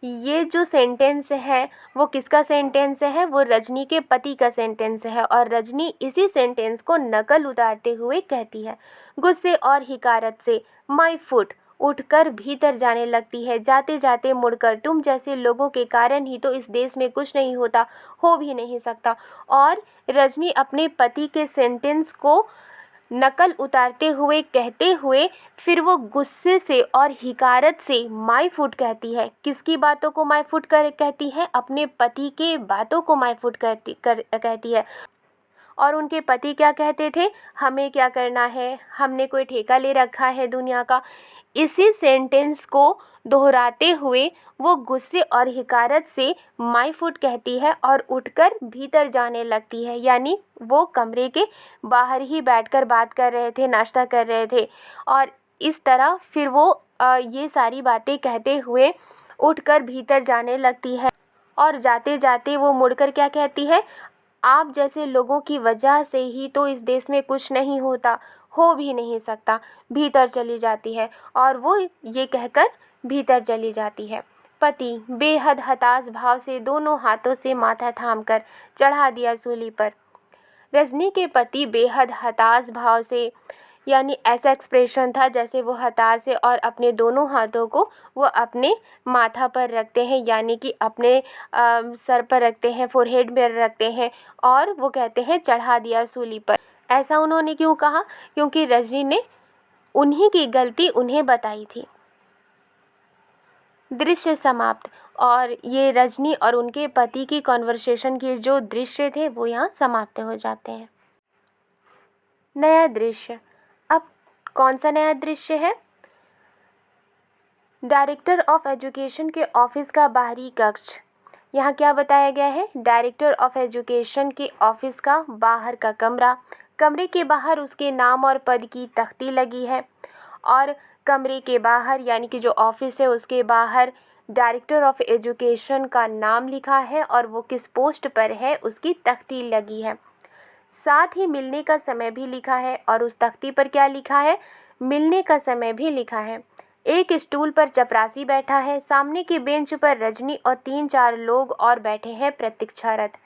ये जो सेंटेंस है वो किसका सेंटेंस है? वो रजनी के पति का सेंटेंस है, और रजनी इसी सेंटेंस को नकल उतारते हुए कहती है गुस्से और हिकारत से, माय फुट, उठकर भीतर जाने लगती है, जाते जाते मुड़कर, तुम जैसे लोगों के कारण ही तो इस देश में कुछ नहीं होता, हो भी नहीं सकता। और रजनी अपने पति के सेंटेंस को नकल उतारते हुए कहते हुए फिर वो गुस्से से और हिकारत से माय फुट कहती है। किसकी बातों को माय फुट कर कहती है? अपने पति के बातों को माय फुट कहती है। और उनके पति क्या कहते थे? हमें क्या करना है, हमने कोई ठेका ले रखा है दुनिया का। इसी सेंटेंस को दोहराते हुए वो गुस्से और हिकारत से माय फुट कहती है और उठकर भीतर जाने लगती है। यानी वो कमरे के बाहर ही बैठकर बात कर रहे थे, नाश्ता कर रहे थे, और इस तरह फिर वो ये सारी बातें कहते हुए उठकर भीतर जाने लगती है। और जाते जाते वो मुड़कर क्या कहती है? आप जैसे लोगों की वजह से ही तो इस देश में कुछ नहीं होता, हो भी नहीं सकता। भीतर चली जाती है और वो ये कहकर भीतर चली जाती है। पति बेहद हताश भाव से दोनों हाथों से माथा थामकर चढ़ा दिया सूली पर। रजनी के पति बेहद हताश भाव से, यानी ऐसा एक्सप्रेशन था जैसे वो हताश है, और अपने दोनों हाथों को वो अपने माथा पर रखते हैं, यानी कि अपने सर पर रखते हैं, फोरहेड में रखते हैं, और वो कहते हैं चढ़ा दिया सूली पर। ऐसा उन्होंने क्यों कहा? क्योंकि रजनी ने उन्हीं की गलती उन्हें बताई थी। दृश्य समाप्त। और ये रजनी और उनके पति की कॉन्वर्सेशन के जो दृश्य थे वो यहाँ समाप्त हो जाते हैं। नया दृश्य। अब कौन सा नया दृश्य है? डायरेक्टर ऑफ एजुकेशन के ऑफिस का बाहरी कक्ष। यहाँ क्या बताया गया है? डायरेक्टर ऑफ एजुकेशन के ऑफिस का बाहर का कमरा। कमरे के बाहर उसके नाम और पद की तख्ती लगी है, और कमरे के बाहर यानी कि जो ऑफिस है उसके बाहर डायरेक्टर ऑफ एजुकेशन का नाम लिखा है और वो किस पोस्ट पर है उसकी तख्ती लगी है। साथ ही मिलने का समय भी लिखा है, और उस तख्ती पर क्या लिखा है? मिलने का समय भी लिखा है। एक स्टूल पर चपरासी बैठा है, सामने की बेंच पर रजनी और 3-4 लोग और बैठे हैं प्रतीक्षारत।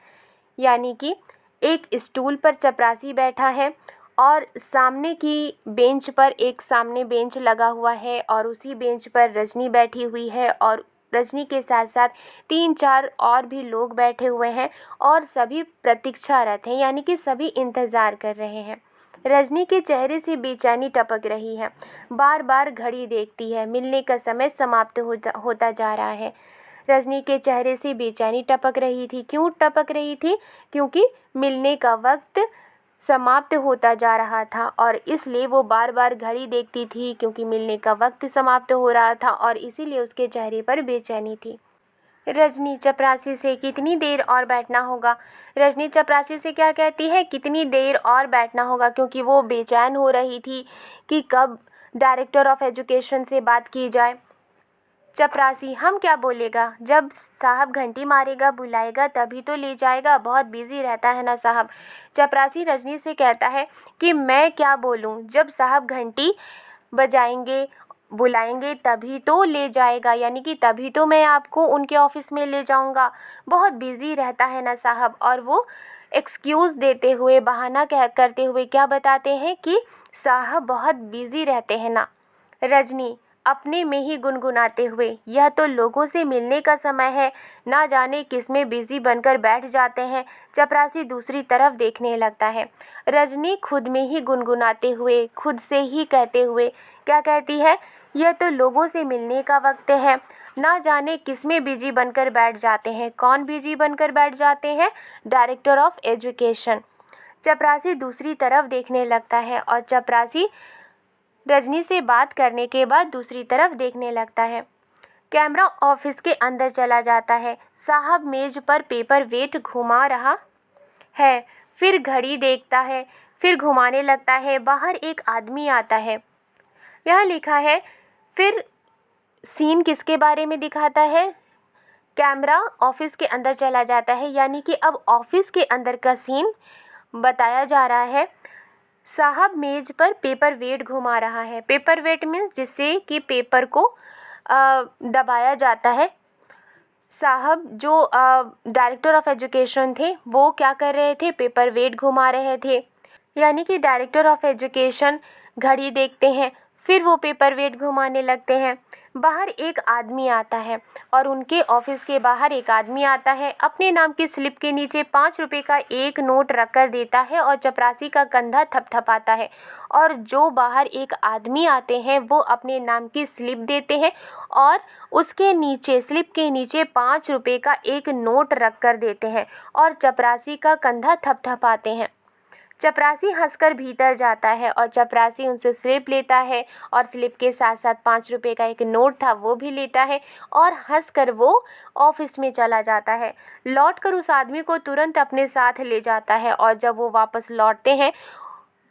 यानी कि एक स्टूल पर चपरासी बैठा है और सामने की बेंच पर एक सामने बेंच लगा हुआ है, और उसी बेंच पर रजनी बैठी हुई है, और रजनी के साथ साथ 3-4 और भी लोग बैठे हुए हैं, और सभी प्रतीक्षारत हैं, यानी कि सभी इंतज़ार कर रहे हैं। रजनी के चेहरे से बेचैनी टपक रही है, बार बार घड़ी देखती है। मिलने का समय समाप्त होता जा रहा है। रजनी के चेहरे से बेचैनी टपक रही थी। क्यों टपक रही थी? क्योंकि मिलने का वक्त समाप्त होता जा रहा था, और इसलिए वो बार बार घड़ी देखती थी, क्योंकि मिलने का वक्त समाप्त हो रहा था, और इसीलिए उसके चेहरे पर बेचैनी थी। रजनी चपरासी से कितनी देर और बैठना होगा? रजनी चपरासी से क्या कहती है? कितनी देर और बैठना होगा, क्योंकि वो बेचैन हो रही थी कि कब डायरेक्टर ऑफ एजुकेशन से बात की जाए। चपरासी हम क्या बोलेगा? जब साहब घंटी मारेगा बुलाएगा तभी तो ले जाएगा, बहुत बिजी रहता है ना साहब। चपरासी रजनी से कहता है कि मैं क्या बोलूं, जब साहब घंटी बजाएंगे बुलाएंगे तभी तो ले जाएगा, यानी कि तभी तो मैं आपको उनके ऑफिस में ले जाऊंगा, बहुत बिजी रहता है ना साहब। और वो एक्सक्यूज़ देते हुए, बहाना करते हुए क्या बताते हैं कि साहब बहुत बिजी रहते हैं ना। रजनी अपने में ही गुनगुनाते हुए, यह तो लोगों से मिलने का समय है, ना जाने किसमें बिजी बनकर बैठ जाते हैं। चपरासी दूसरी तरफ देखने लगता है। रजनी खुद में ही गुनगुनाते हुए, खुद से ही कहते हुए क्या कहती है? यह तो लोगों से मिलने का वक्त है, ना जाने किसमें बिजी बनकर बैठ जाते हैं। कौन बिजी बनकर बैठ जाते हैं? Director of education. चपरासी दूसरी तरफ देखने लगता है, और चपरासी रजनी से बात करने के बाद दूसरी तरफ देखने लगता है। कैमरा ऑफिस के अंदर चला जाता है। साहब मेज पर पेपर वेट घुमा रहा है, फिर घड़ी देखता है, फिर घुमाने लगता है। बाहर एक आदमी आता है। यहाँ लिखा है, फिर सीन किसके बारे में दिखाता है? कैमरा ऑफिस के अंदर चला जाता है, यानी कि अब ऑफिस के अंदर का सीन बताया जा रहा है। साहब मेज पर पेपर वेट घुमा रहा है। पेपर वेट मीन्स जिससे कि पेपर को दबाया जाता है। साहब जो डायरेक्टर ऑफ एजुकेशन थे वो क्या कर रहे थे? पेपर वेट घुमा रहे थे। यानी कि डायरेक्टर ऑफ एजुकेशन घड़ी देखते हैं, फिर वो पेपर वेट घुमाने लगते हैं। बाहर एक आदमी आता है और उनके ऑफिस के बाहर एक आदमी आता है, अपने नाम की स्लिप के नीचे 5 रुपए का एक नोट रख कर देता है और चपरासी का कंधा थपथपाता है। और जो बाहर एक आदमी आते हैं वो अपने नाम की स्लिप देते हैं और उसके नीचे, स्लिप के नीचे 5 रुपए का एक नोट रख कर देते हैं और चपरासी का कंधा थपथपाते हैं। चपरासी हंसकर भीतर जाता है और चपरासी उनसे स्लिप लेता है और स्लिप के साथ साथ 5 रुपए का एक नोट था वो भी लेता है और हंसकर वो ऑफिस में चला जाता है। लौटकर उस आदमी को तुरंत अपने साथ ले जाता है और जब वो वापस लौटते हैं,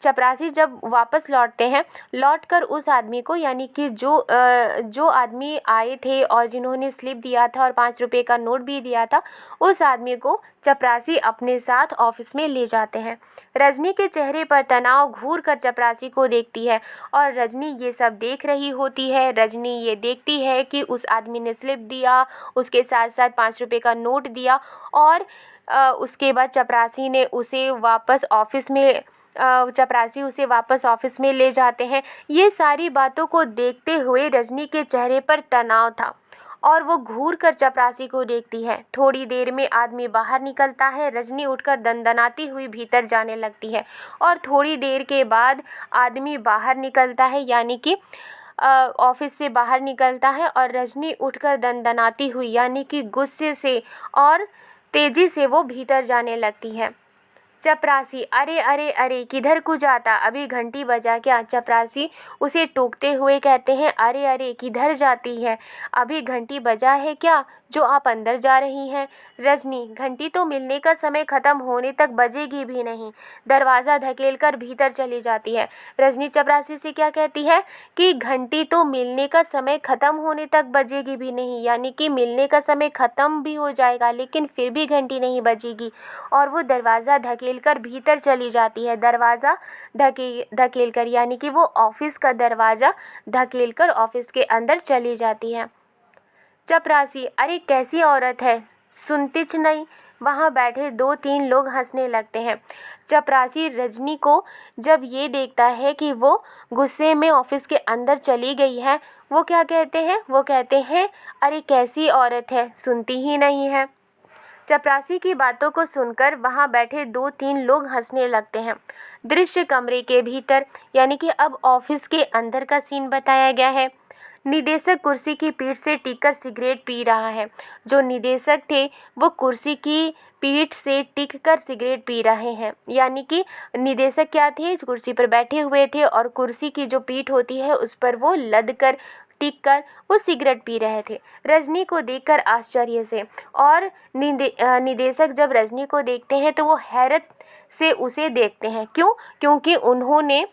चपरासी जब वापस लौटते हैं, लौटकर उस आदमी को, यानी कि जो आदमी आए थे और जिन्होंने स्लिप दिया था और 5 रुपए का नोट भी दिया था, उस आदमी को चपरासी अपने साथ ऑफिस में ले जाते हैं। रजनी के चेहरे पर तनाव घूर कर चपरासी को देखती है और रजनी ये सब देख रही होती है। रजनी ये देखती है कि उस आदमी ने स्लिप दिया, उसके साथ साथ 5 रुपए का नोट दिया और उसके बाद चपरासी उसे वापस ऑफिस में ले जाते हैं। ये सारी बातों को देखते हुए रजनी के चेहरे पर तनाव था और वो घूर कर चपरासी को देखती है। थोड़ी देर में आदमी बाहर निकलता है। रजनी उठकर दनदनाती हुई भीतर जाने लगती है और थोड़ी देर के बाद आदमी बाहर निकलता है, यानी कि ऑफिस से बाहर निकलता है और रजनी उठकर दनदनाती हुई, यानी कि गुस्से से और तेजी से वो भीतर जाने लगती है। चपरासी, अरे अरे अरे किधर को जाता, अभी घंटी बजा क्या? चपरासी उसे टोकते हुए कहते हैं, अरे अरे किधर जाती है, अभी घंटी बजा है क्या जो आप अंदर जा रही हैं? रजनी, घंटी तो मिलने का समय ख़त्म होने तक बजेगी भी नहीं। दरवाज़ा धकेलकर भीतर चली जाती है। रजनी चपरासी से क्या कहती है कि घंटी तो मिलने का समय ख़त्म होने तक बजेगी भी नहीं, यानी कि मिलने का समय ख़त्म भी हो जाएगा लेकिन फिर भी घंटी नहीं बजेगी। और वो दरवाज़ा धकेलकर भीतर चली जाती है। दरवाज़ा धकेलकर, यानी कि वो ऑफिस का दरवाज़ा धकेलकर ऑफिस के अंदर चली जाती है। चपरासी, अरे कैसी औरत है, सुनतीच नहीं। वहाँ बैठे 2-3 लोग हंसने लगते हैं। चपरासी रजनी को जब ये देखता है कि वो गुस्से में ऑफिस के अंदर चली गई है, वो क्या कहते हैं? वो कहते हैं, अरे कैसी औरत है, सुनती ही नहीं है। चपरासी की बातों को सुनकर वहां बैठे 2-3 लोग हंसने लगते हैं। दृश्य कमरे के भीतर, यानी कि अब ऑफिस के अंदर का सीन बताया गया है। निदेशक कुर्सी की पीठ से टिककर सिगरेट पी रहा है। जो निदेशक थे वो कुर्सी की पीठ से टिककर सिगरेट पी रहे हैं, यानी कि निदेशक क्या थे, कुर्सी पर बैठे हुए थे और कुर्सी की जो पीठ होती है उस पर वो लद कर टिक कर वो सिगरेट पी रहे थे। रजनी को देखकर आश्चर्य से, और निदेशक जब रजनी को देखते हैं तो वो हैरत से उसे देखते हैं। क्यों? क्योंकि उन्होंने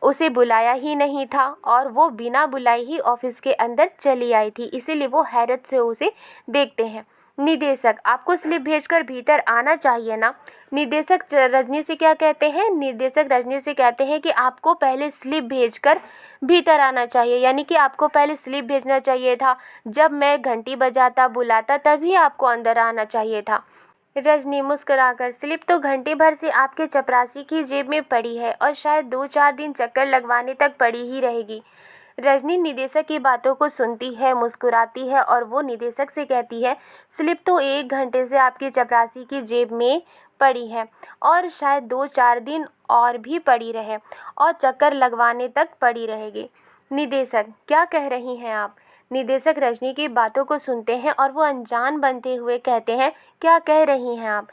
उसे बुलाया ही नहीं था और वो बिना बुलाए ही ऑफिस के अंदर चली आई थी, इसीलिए वो हैरत से उसे देखते हैं। निदेशक, आपको स्लिप भेजकर भीतर आना चाहिए ना। निदेशक रजनी से क्या कहते हैं? निदेशक रजनी से कहते हैं कि आपको पहले स्लिप भेजकर भीतर आना चाहिए, यानी कि आपको पहले स्लिप भेजना चाहिए था। जब मैं घंटी बजाता बुलाता तभी आपको अंदर आना चाहिए था। रजनी मुस्कुराकर, स्लिप तो घंटे भर से आपके चपरासी की जेब में पड़ी है और शायद 2-4 दिन चक्कर लगवाने तक पड़ी ही रहेगी। रजनी निदेशक की बातों को सुनती है, मुस्कुराती है और वो निदेशक से कहती है, स्लिप तो 1 घंटे से आपकी चपरासी की जेब में पड़ी है और शायद 2-4 दिन और भी पड़ी रहे और चक्कर लगवाने तक पड़ी रहेगी। निदेशक, क्या कह रही हैं आप? निदेशक रजनी की बातों को सुनते हैं और वो अनजान बनते हुए कहते हैं, क्या कह रही हैं आप?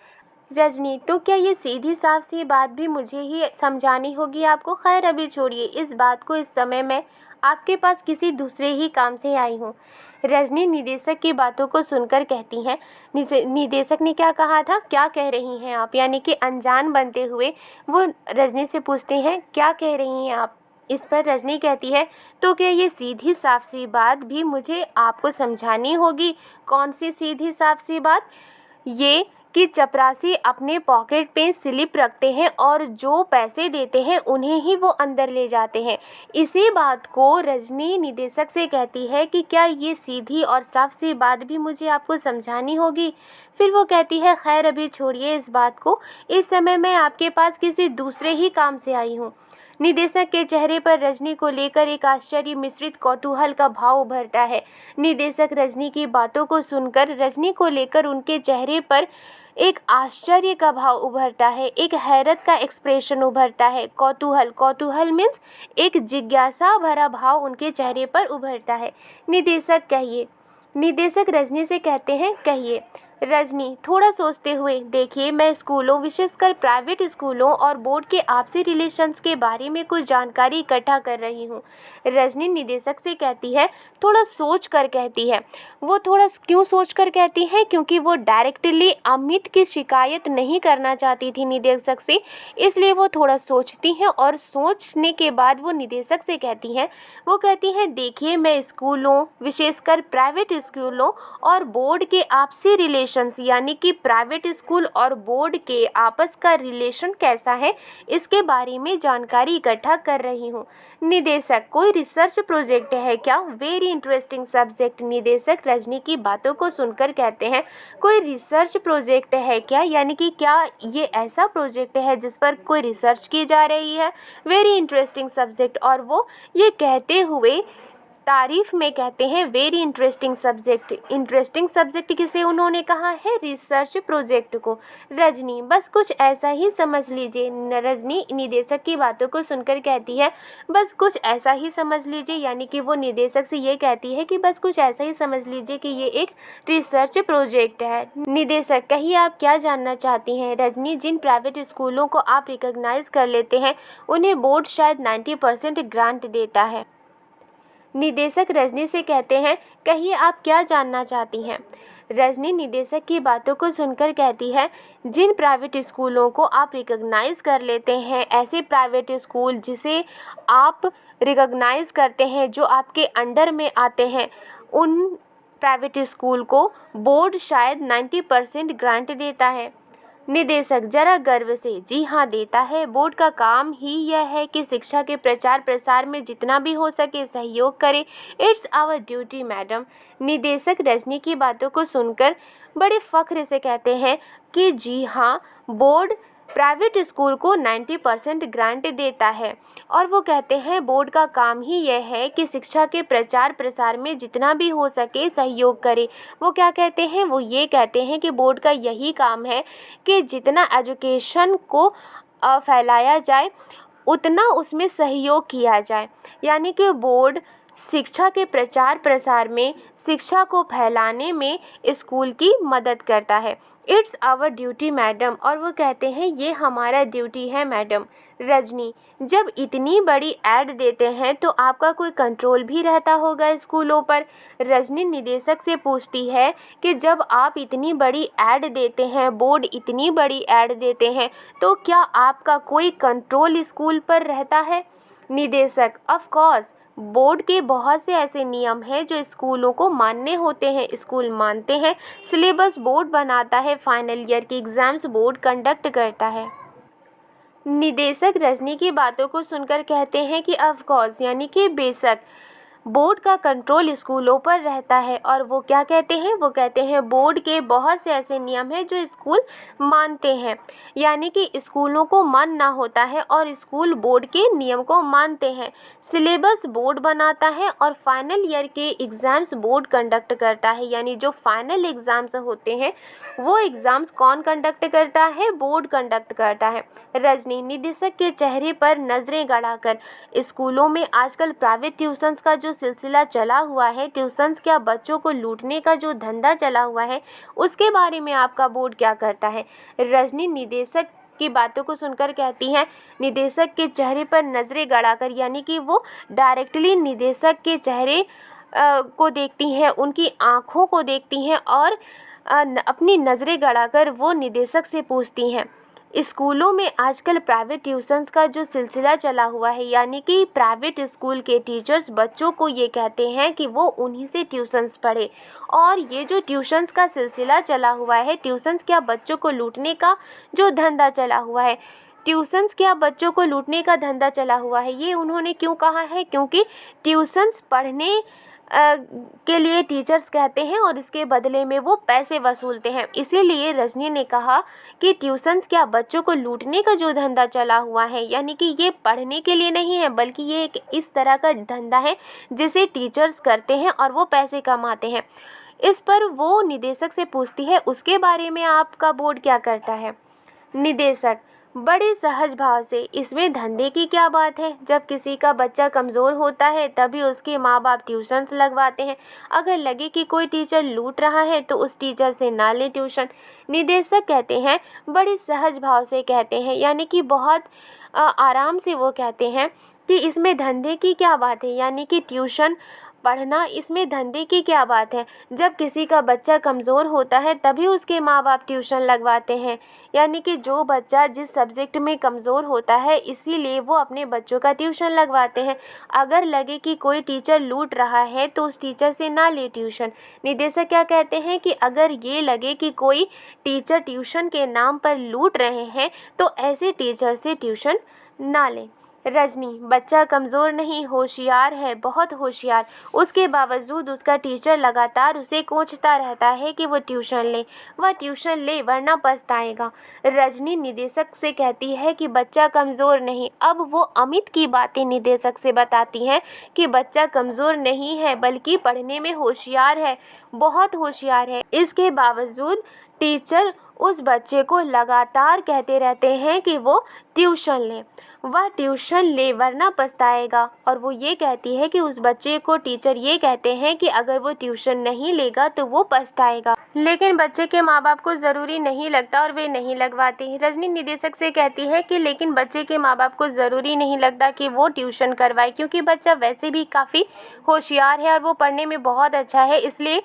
रजनी, तो क्या ये सीधी साफ सी बात भी मुझे ही समझानी होगी आपको? खैर अभी छोड़िए इस बात को, इस समय मैं आपके पास किसी दूसरे ही काम से आई हूँ। रजनी निदेशक की बातों को सुनकर कहती हैं, निदेशक ने क्या कहा था, क्या कह रही हैं आप? यानी कि अनजान बनते हुए वो रजनी से पूछते हैं, क्या कह रही हैं आप? इस पर रजनी कहती है, तो क्या ये सीधी साफ सी बात भी मुझे आपको समझानी होगी? कौन सी सीधी साफ सी बात? ये कि चपरासी अपने पॉकेट में स्लिप रखते हैं और जो पैसे देते हैं उन्हें ही वो अंदर ले जाते हैं। इसी बात को रजनी निदेशक से कहती है कि क्या ये सीधी और साफ सी बात भी मुझे आपको समझानी होगी? फिर वो कहती है, खैर अभी छोड़िए इस बात को, इस समय मैं आपके पास किसी दूसरे ही काम से आई हूँ। निदेशक के चेहरे पर रजनी को लेकर एक आश्चर्य मिश्रित कौतूहल का भाव उभरता है। निदेशक रजनी की बातों को सुनकर रजनी को लेकर उनके चेहरे पर एक आश्चर्य का भाव उभरता है, एक हैरत का एक्सप्रेशन उभरता है। कौतूहल मीन्स एक जिज्ञासा भरा भाव उनके चेहरे पर उभरता है। निदेशक कहिए। निदेशक रजनी से कहते हैं कहिए। रजनी थोड़ा सोचते हुए, देखिए मैं स्कूलों विशेषकर प्राइवेट स्कूलों और बोर्ड के आपसी रिलेशंस के बारे में कुछ जानकारी इकट्ठा कर रही हूँ। रजनी निदेशक से कहती है, थोड़ा सोच कर कहती है। वो थोड़ा क्यों सोच कर कहती है? क्योंकि वो डायरेक्टली अमित की शिकायत नहीं करना चाहती थी निदेशक से, इसलिए वो थोड़ा सोचती हैं और सोचने के बाद वो निदेशक से कहती हैं। वो कहती हैं, देखिए मैं स्कूलों विशेषकर प्राइवेट स्कूलों और बोर्ड के आपसी रिलेशन यानी कि प्राइवेट स्कूल और बोर्ड के आपस का रिलेशन कैसा है, इसके बारे में जानकारी इकट्ठा कर रही हूँ। निदेशक कोई रिसर्च प्रोजेक्ट है क्या? Very interesting subject. निदेशक रजनी की बातों को सुनकर कहते हैं, कोई रिसर्च प्रोजेक्ट है क्या? यानी कि क्या ये ऐसा प्रोजेक्ट है जिस पर कोई रिसर्च की जा रही है? Very interesting subject. और वो ये कहते हुए तारीफ में कहते हैं very interesting subject. Interesting subject किसे उन्होंने कहा है? रिसर्च प्रोजेक्ट को। रजनी बस कुछ ऐसा ही समझ लीजिए। रजनी निदेशक की बातों को सुनकर कहती है, बस कुछ ऐसा ही समझ लीजिए। यानी कि वो निदेशक से ये कहती है कि बस कुछ ऐसा ही समझ लीजिए कि ये एक रिसर्च प्रोजेक्ट है। निदेशक कहिए आप क्या जानना चाहती हैं? रजनी जिन प्राइवेट स्कूलों को आप रिकॉग्नाइज कर लेते हैं उन्हें बोर्ड शायद 90% ग्रांट देता है। निदेशक रजनी से कहते हैं, कहिए आप क्या जानना चाहती हैं? रजनी निदेशक की बातों को सुनकर कहती है, जिन प्राइवेट स्कूलों को आप रिकॉग्नाइज कर लेते हैं, ऐसे प्राइवेट स्कूल जिसे आप रिकॉग्नाइज करते हैं, जो आपके अंडर में आते हैं, उन प्राइवेट स्कूल को बोर्ड शायद 90% ग्रांट देता है। निदेशक जरा गर्व से, जी हाँ देता है। बोर्ड का काम ही यह है कि शिक्षा के प्रचार प्रसार में जितना भी हो सके सहयोग करे। It's our duty madam. निदेशक रजनी की बातों को सुनकर बड़े फख्र से कहते हैं कि जी हाँ, बोर्ड प्राइवेट स्कूल को 90% ग्रांट देता है। और वो कहते हैं बोर्ड का काम ही यह है कि शिक्षा के प्रचार प्रसार में जितना भी हो सके सहयोग करे। वो क्या कहते हैं? वो ये कहते हैं कि बोर्ड का यही काम है कि जितना एजुकेशन को फैलाया जाए उतना उसमें सहयोग किया जाए। यानी कि बोर्ड शिक्षा के प्रचार प्रसार में, शिक्षा को फैलाने में स्कूल की मदद करता है। It's our duty madam. और वो कहते हैं ये हमारा ड्यूटी है मैडम। रजनी जब इतनी बड़ी ऐड देते हैं तो आपका कोई कंट्रोल भी रहता होगा स्कूलों पर। रजनी निदेशक से पूछती है कि जब आप इतनी बड़ी ऐड देते हैं, बोर्ड इतनी बड़ी ऐड देते हैं, तो क्या आपका कोई कंट्रोल स्कूल पर रहता है? निदेशक ऑफ कोर्स, बोर्ड के बहुत से ऐसे नियम हैं जो स्कूलों को मानने होते हैं। स्कूल मानते हैं, सिलेबस बोर्ड बनाता है, फाइनल ईयर की एग्ज़ाम्स बोर्ड कंडक्ट करता है। निदेशक रजनी की बातों को सुनकर कहते हैं कि ऑफ कोर्स, यानी कि बेशक बोर्ड का कंट्रोल स्कूलों पर रहता है। और वो क्या कहते हैं? वो कहते हैं बोर्ड के बहुत से ऐसे नियम हैं जो स्कूल मानते हैं। यानी कि स्कूलों को मानना होता है और स्कूल बोर्ड के नियम को मानते हैं। सिलेबस बोर्ड बनाता है और फाइनल ईयर के एग्ज़ाम्स बोर्ड कंडक्ट करता है। यानी जो फाइनल एग्ज़ाम्स होते हैं वो एग्ज़ाम्स कौन कंडक्ट करता है? बोर्ड कंडक्ट करता है। रजनी निदेशक के चेहरे पर नज़रें गड़ाकर, स्कूलों में आजकल प्राइवेट ट्यूशन्स का जो सिलसिला चला हुआ है, ट्यूशन्स क्या बच्चों को लूटने का जो धंधा चला हुआ है, उसके बारे में आपका बोर्ड क्या करता है? रजनी निदेशक की बातों को सुनकर कहती हैं, निदेशक के चेहरे पर नज़रें गड़ाकर, यानी कि वो डायरेक्टली निदेशक के चेहरे को देखती हैं, उनकी आँखों को देखती हैं और अपनी नज़रें गड़ाकर वो निदेशक से पूछती हैं, स्कूलों में आजकल प्राइवेट ट्यूशन्स का जो सिलसिला चला हुआ है, यानी कि प्राइवेट स्कूल के टीचर्स बच्चों को ये कहते हैं कि वो उन्हीं से ट्यूशन्स पढ़े, और ये जो ट्यूशन्स का सिलसिला चला हुआ है, ट्यूशन्स क्या बच्चों को लूटने का जो धंधा चला हुआ है, ट्यूशन्स क्या बच्चों को लूटने का धंधा चला हुआ है, ये उन्होंने क्यों कहा है? क्योंकि ट्यूशन्स पढ़ने के लिए टीचर्स कहते हैं और इसके बदले में वो पैसे वसूलते हैं। इसीलिए रजनी ने कहा कि ट्यूशन्स क्या बच्चों को लूटने का जो धंधा चला हुआ है, यानी कि ये पढ़ने के लिए नहीं है बल्कि ये एक इस तरह का धंधा है जिसे टीचर्स करते हैं और वो पैसे कमाते हैं। इस पर वो निदेशक से पूछती है उसके बारे में आपका बोर्ड क्या करता है। निदेशक बड़े सहज भाव से, इसमें धंधे की क्या बात है। जब किसी का बच्चा कमज़ोर होता है तभी उसके माँ बाप ट्यूशन्स लगवाते हैं। अगर लगे कि कोई टीचर लूट रहा है तो उस टीचर से ना ले ट्यूशन। निदेशक कहते हैं बड़े सहज भाव से कहते हैं, यानी कि बहुत आराम से वो कहते हैं कि इसमें धंधे की क्या बात है, यानी कि ट्यूशन पढ़ना इसमें धंधे की क्या बात है। जब किसी का बच्चा कमज़ोर होता है तभी उसके माँ बाप ट्यूशन लगवाते हैं, यानी कि जो बच्चा जिस सब्जेक्ट में कमज़ोर होता है इसीलिए वो अपने बच्चों का ट्यूशन लगवाते हैं। अगर लगे कि कोई टीचर लूट रहा है तो उस टीचर से ना ले ट्यूशन। निदेशक क्या कहते हैं कि अगर ये लगे कि कोई टीचर ट्यूशन के नाम पर लूट रहे हैं तो ऐसे टीचर से ट्यूशन ना लें। रजनी बच्चा कमज़ोर नहीं, होशियार है, बहुत होशियार। उसके बावजूद उसका टीचर लगातार उसे कोंचता रहता है कि वो ट्यूशन ले, वह ट्यूशन ले वरना पछताएगा। रजनी निदेशक से कहती है कि बच्चा कमज़ोर नहीं। अब वो अमित की बातें निदेशक से बताती हैं कि बच्चा कमज़ोर नहीं है बल्कि पढ़ने में होशियार है, बहुत होशियार है। इसके बावजूद टीचर उस बच्चे को लगातार कहते रहते हैं कि वो ट्यूशन ले, वह ट्यूशन ले वरना पछताएगा। और वो ये कहती है कि उस बच्चे को टीचर ये कहते हैं कि अगर वो ट्यूशन नहीं लेगा तो वो पछताएगा। लेकिन बच्चे के माँ बाप को ज़रूरी नहीं लगता और वे नहीं लगवाते। रजनी निदेशक से कहती है कि लेकिन बच्चे के माँ बाप को ज़रूरी नहीं लगता कि वो ट्यूशन करवाए, क्योंकि बच्चा वैसे भी काफ़ी होशियार है और वो पढ़ने में बहुत अच्छा है, इसलिए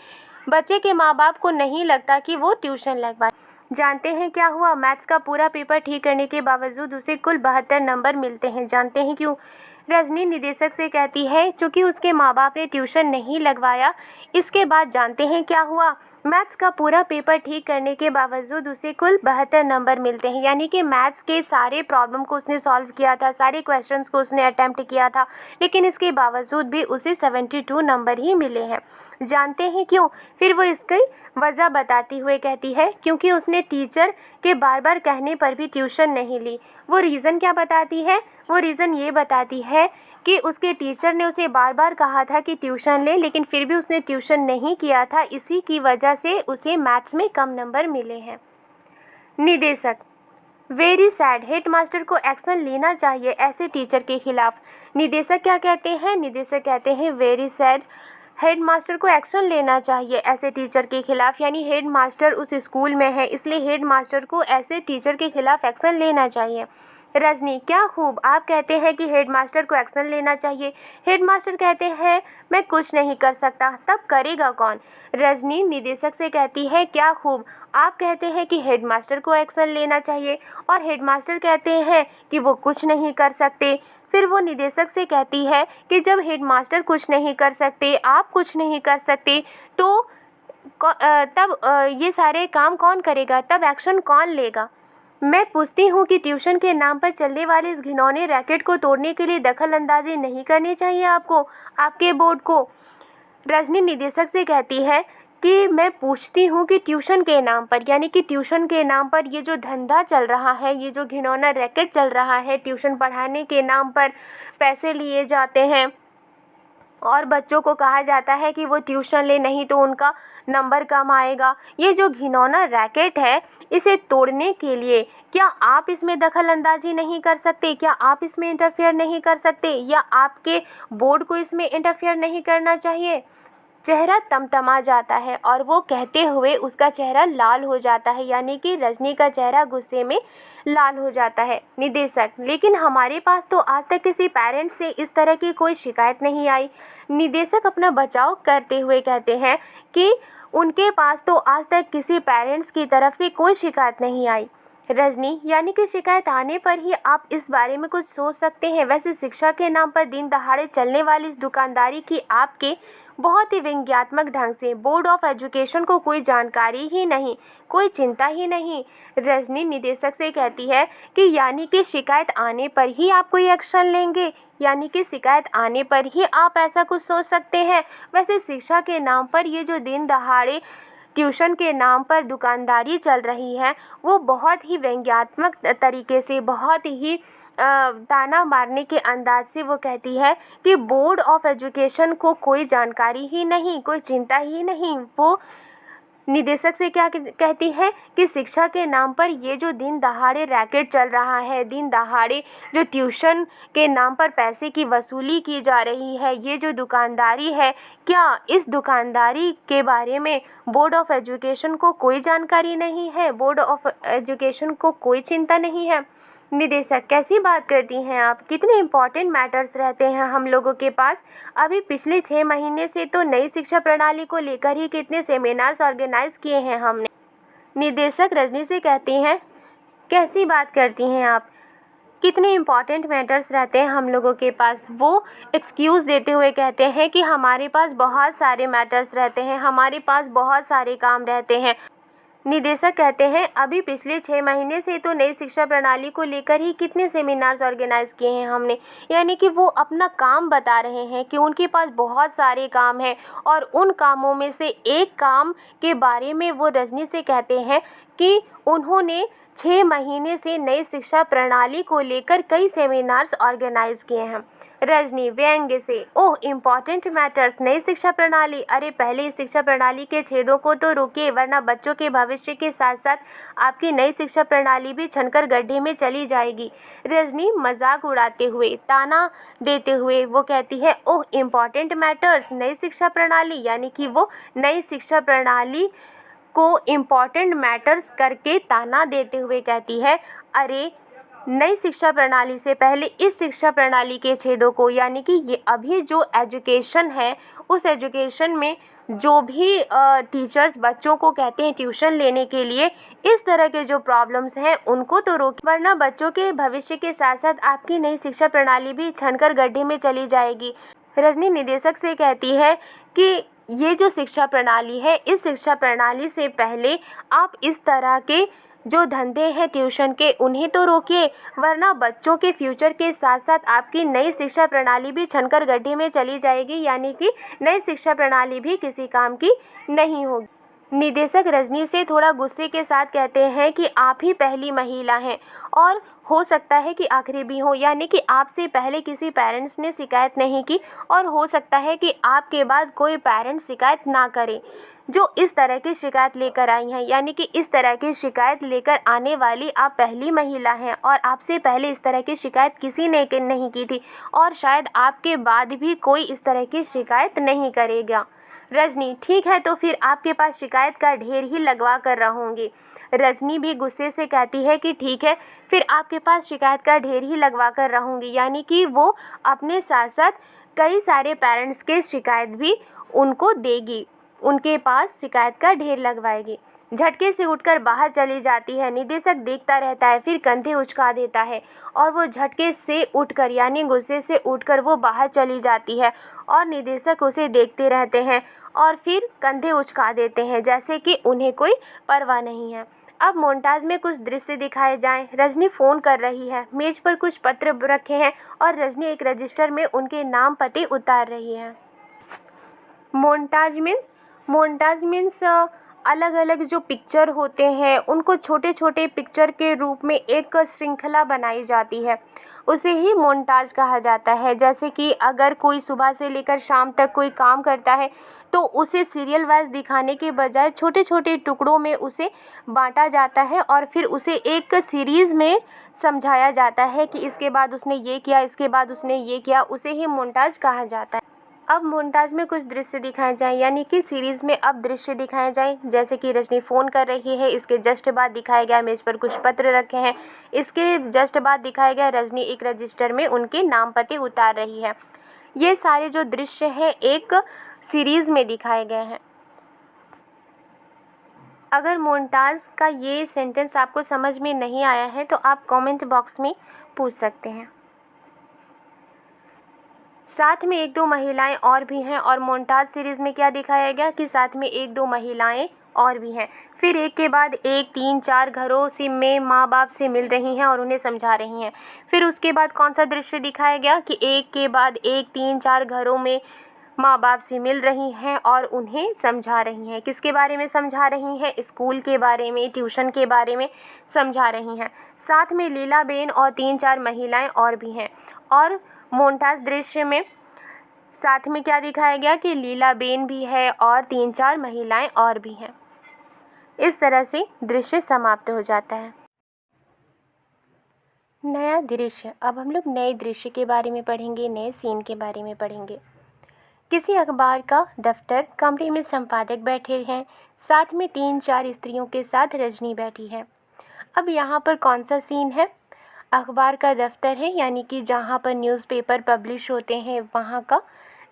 बच्चे के माँ बाप को नहीं लगता कि वो ट्यूशन लगवाए। जानते हैं क्या हुआ? मैथ्स का पूरा पेपर ठीक करने के बावजूद उसे कुल 72 नंबर मिलते हैं। जानते हैं क्यों? रजनी निदेशक से कहती है क्योंकि उसके माँ बाप ने ट्यूशन नहीं लगवाया। इसके बाद जानते हैं क्या हुआ? मैथ्स का पूरा पेपर ठीक करने के बावजूद उसे कुल 72 नंबर मिलते हैं, यानी कि मैथ्स के सारे प्रॉब्लम को उसने सॉल्व किया था, सारे क्वेश्चंस को उसने अटैम्प्ट किया था, लेकिन इसके बावजूद भी उसे 72 नंबर ही मिले हैं। जानते हैं क्यों? फिर वो इसकी वजह बताती हुए कहती है क्योंकि उसने टीचर के बार बार कहने पर भी ट्यूशन नहीं ली। वो रीज़न क्या बताती है? वो रीज़न ये बताती है कि उसके टीचर ने उसे बार बार कहा था कि ट्यूशन ले, लेकिन फिर भी उसने ट्यूशन नहीं किया था, इसी की वजह से उसे मैथ्स में कम नंबर मिले हैं। निदेशक वेरी सैड, हेडमास्टर को एक्शन लेना चाहिए ऐसे टीचर के खिलाफ। निदेशक क्या कहते हैं? निदेशक कहते हैं वेरी सैड, हेडमास्टर को एक्शन लेना चाहिए ऐसे टीचर के खिलाफ, यानी हेडमास्टर उस स्कूल में है इसलिए हेडमास्टर को ऐसे टीचर के खिलाफ एक्शन लेना चाहिए। रजनी क्या खूब, आप कहते हैं कि हेडमास्टर को एक्शन लेना चाहिए। हेडमास्टर कहते हैं मैं कुछ नहीं कर सकता, तब करेगा कौन? रजनी निदेशक से कहती है क्या खूब, आप कहते हैं कि हेडमास्टर को एक्शन लेना चाहिए और हेडमास्टर कहते हैं कि वो कुछ नहीं कर सकते। फिर वो निदेशक से कहती है कि जब हेडमास्टर कुछ नहीं कर सकते, आप कुछ नहीं कर सकते, तो तब ये सारे काम कौन करेगा, तब एक्शन कौन लेगा? मैं पूछती हूँ कि ट्यूशन के नाम पर चलने वाले इस घिनौने रैकेट को तोड़ने के लिए दखल अंदाजी नहीं करनी चाहिए आपको, आपके बोर्ड को। रजनी निदेशक से कहती है कि मैं पूछती हूँ कि ट्यूशन के नाम पर, यानी कि ट्यूशन के नाम पर ये जो धंधा चल रहा है, ये जो घिनौना रैकेट चल रहा है, ट्यूशन पढ़ाने के नाम पर पैसे लिए जाते हैं और बच्चों को कहा जाता है कि वो ट्यूशन ले, नहीं तो उनका नंबर कम आएगा। ये जो घिनौना रैकेट है इसे तोड़ने के लिए क्या आप इसमें दखल अंदाजी नहीं कर सकते? क्या आप इसमें इंटरफेयर नहीं कर सकते, या आपके बोर्ड को इसमें इंटरफेयर नहीं करना चाहिए? चेहरा तमतमा जाता है और वो कहते हुए उसका चेहरा लाल हो जाता है, यानी कि रजनी का चेहरा गुस्से में लाल हो जाता है। निदेशक लेकिन हमारे पास तो आज तक किसी पेरेंट्स से इस तरह की कोई शिकायत नहीं आई। निदेशक अपना बचाव करते हुए कहते हैं कि उनके पास तो आज तक किसी पेरेंट्स की तरफ से कोई शिकायत नहीं आई। रजनी, यानी कि शिकायत आने पर ही आप इस बारे में कुछ सोच सकते हैं। वैसे शिक्षा के नाम पर दिन दहाड़े चलने वाली इस दुकानदारी की आपके बहुत ही व्यंग्यात्मक ढंग से बोर्ड ऑफ एजुकेशन को कोई जानकारी ही नहीं, कोई चिंता ही नहीं। रजनी निदेशक से कहती है कि यानी कि शिकायत आने पर ही आप कोई एक्शन लेंगे, यानी कि शिकायत आने पर ही आप ऐसा कुछ सोच सकते हैं। वैसे शिक्षा के नाम पर ये जो दिन दहाड़े ट्यूशन के नाम पर दुकानदारी चल रही है, वो बहुत ही व्यंग्यात्मक तरीके से, बहुत ही ताना मारने के अंदाज से वो कहती है कि बोर्ड ऑफ एजुकेशन को कोई जानकारी ही नहीं, कोई चिंता ही नहीं। वो निदेशक से क्या कहती है कि शिक्षा के नाम पर ये जो दिन दहाड़े रैकेट चल रहा है, दिन दहाड़े जो ट्यूशन के नाम पर पैसे की वसूली की जा रही है, ये जो दुकानदारी है, क्या इस दुकानदारी के बारे में बोर्ड ऑफ एजुकेशन को कोई जानकारी नहीं है, बोर्ड ऑफ एजुकेशन को कोई चिंता नहीं है। निदेशक, कैसी बात करती हैं आप, कितने इम्पॉर्टेंट मैटर्स रहते हैं हम लोगों के पास। अभी पिछले 6 महीने से तो नई शिक्षा प्रणाली को लेकर ही कितने सेमिनार्स ऑर्गेनाइज किए हैं हमने। निदेशक रजनी से कहती हैं, कैसी बात करती हैं आप, कितने इम्पॉर्टेंट मैटर्स रहते हैं हम लोगों के पास। वो एक्सक्यूज़ देते हुए कहते हैं कि हमारे पास बहुत सारे मैटर्स रहते हैं, हमारे पास बहुत सारे काम रहते हैं। निदेशक कहते हैं, अभी पिछले 6 महीने से तो नई शिक्षा प्रणाली को लेकर ही कितने सेमिनार्स ऑर्गेनाइज किए हैं हमने। यानी कि वो अपना काम बता रहे हैं कि उनके पास बहुत सारे काम हैं, और उन कामों में से एक काम के बारे में वो रजनी से कहते हैं कि उन्होंने 6 महीने से नई शिक्षा प्रणाली को लेकर कई सेमिनार्स ऑर्गेनाइज किए हैं। रजनी व्यंग्य से, ओह इम्पॉर्टेंट मैटर्स, नई शिक्षा प्रणाली, अरे पहले इस शिक्षा प्रणाली के छेदों को तो रोकिए, वरना बच्चों के भविष्य के साथ साथ आपकी नई शिक्षा प्रणाली भी छनकर गड्ढे में चली जाएगी। रजनी मजाक उड़ाते हुए, ताना देते हुए वो कहती है, ओह इम्पॉर्टेंट मैटर्स, नई शिक्षा प्रणाली, यानी कि वो नई शिक्षा प्रणाली को इम्पॉर्टेंट मैटर्स करके ताना देते हुए कहती है, अरे नई शिक्षा प्रणाली से पहले इस शिक्षा प्रणाली के छेदों को, यानी कि ये अभी जो एजुकेशन है, उस एजुकेशन में जो भी टीचर्स बच्चों को कहते हैं ट्यूशन लेने के लिए, इस तरह के जो प्रॉब्लम्स हैं उनको तो रोकिए, वरना बच्चों के भविष्य के साथ साथ आपकी नई शिक्षा प्रणाली भी छनकर गड्ढे में चली जाएगी। रजनी निदेशक से कहती है कि ये जो शिक्षा प्रणाली है, इस शिक्षा प्रणाली से पहले आप इस तरह के जो धंधे हैं ट्यूशन के, उन्हें तो रोकिए, वरना बच्चों के फ्यूचर के साथ साथ आपकी नई शिक्षा प्रणाली भी छनकर गड्ढे में चली जाएगी, यानी कि नई शिक्षा प्रणाली भी किसी काम की नहीं होगी। निदेशक रजनी से थोड़ा गुस्से के साथ कहते हैं कि आप ही पहली महिला हैं, और हो सकता है कि आखिरी भी हो, यानी कि आपसे पहले किसी पेरेंट्स ने शिकायत नहीं की, और हो सकता है कि आपके बाद कोई पेरेंट्स शिकायत ना करे जो इस तरह की शिकायत लेकर आई हैं। यानी कि इस तरह की शिकायत लेकर आने वाली आप पहली महिला हैं, और आपसे पहले इस तरह की शिकायत किसी ने नहीं की थी, और शायद आपके बाद भी कोई इस तरह की शिकायत नहीं करेगा। रजनी, ठीक है, तो फिर आपके पास शिकायत का ढेर ही लगवा कर रहूँगी। रजनी भी गुस्से से कहती है कि ठीक है, फिर आपके पास शिकायत का ढेर ही लगवा कर रहूँगी, यानी कि वो अपने साथ साथ कई सारे पेरेंट्स के शिकायत भी उनको देगी, उनके पास शिकायत का ढेर लगवाएगी। झटके से उठकर बाहर चली जाती है। निदेशक देखता रहता है, फिर कंधे उचका देता है, और वो झटके से उठकर, यानी गुस्से से उठकर वो बाहर चली जाती है, और निदेशक उसे देखते रहते हैं और फिर कंधे उचका देते हैं, जैसे कि उन्हें कोई परवाह नहीं है। अब मोन्टाज में कुछ दृश्य दिखाए जाएं। रजनी फ़ोन कर रही है, मेज पर कुछ पत्र रखे हैं, और रजनी एक रजिस्टर में उनके नाम पते उतार रही है। मोन्टाज मीन्स अलग अलग जो पिक्चर होते हैं उनको छोटे छोटे पिक्चर के रूप में एक श्रृंखला बनाई जाती है, उसे ही मोन्टाज कहा जाता है। जैसे कि अगर कोई सुबह से लेकर शाम तक कोई काम करता है तो उसे सीरियल वाइज दिखाने के बजाय छोटे छोटे टुकड़ों में उसे बांटा जाता है, और फिर उसे एक सीरीज़ में समझाया जाता है कि इसके बाद उसने ये किया, इसके बाद उसने ये किया, उसे ही मोन्टाज कहा जाता है। अब मोन्टाज में कुछ दृश्य दिखाए जाएं, यानी कि सीरीज़ में अब दृश्य दिखाए जाएं, जैसे कि रजनी फ़ोन कर रही है, इसके जस्ट बाद दिखाया गया मेज़ पर कुछ पत्र रखे हैं, इसके जस्ट बाद दिखाया गया रजनी एक रजिस्टर में उनके नाम पते उतार रही है। ये सारे जो दृश्य हैं एक सीरीज़ में दिखाए गए हैं। अगर मोन्टाज का ये सेंटेंस आपको समझ में नहीं आया है तो आप कमेंट बॉक्स में पूछ सकते हैं। साथ में एक दो महिलाएं और भी हैं, और मोन्टाज सीरीज़ में क्या दिखाया गया कि साथ में एक दो महिलाएं और भी हैं। फिर एक के बाद एक 3-4 घरों से में माँ बाप से मिल रही हैं और उन्हें समझा रही हैं। फिर उसके बाद कौन सा दृश्य दिखाया गया कि एक के बाद एक 3-4 घरों में माँ बाप से मिल रही हैं और उन्हें समझा रही हैं। किसके बारे में समझा रही हैं? स्कूल के बारे में, ट्यूशन के बारे में समझा रही हैं। साथ में लीलाबेन और 3-4 महिलाएं और भी हैं। और मोन्टाज दृश्य में साथ में क्या दिखाया गया कि लीलाबेन भी है और 3-4 महिलाएं और भी हैं। इस तरह से दृश्य समाप्त हो जाता है। नया दृश्य। अब हम लोग नए दृश्य के बारे में पढ़ेंगे, नए सीन के बारे में पढ़ेंगे। किसी अखबार का दफ्तर, कमरे में संपादक बैठे हैं, साथ में 3-4 स्त्रियों के साथ रजनी बैठी है। अब यहाँ पर कौन सा सीन है? अखबार का दफ्तर है, यानी कि जहाँ पर न्यूज़पेपर पब्लिश होते हैं वहाँ का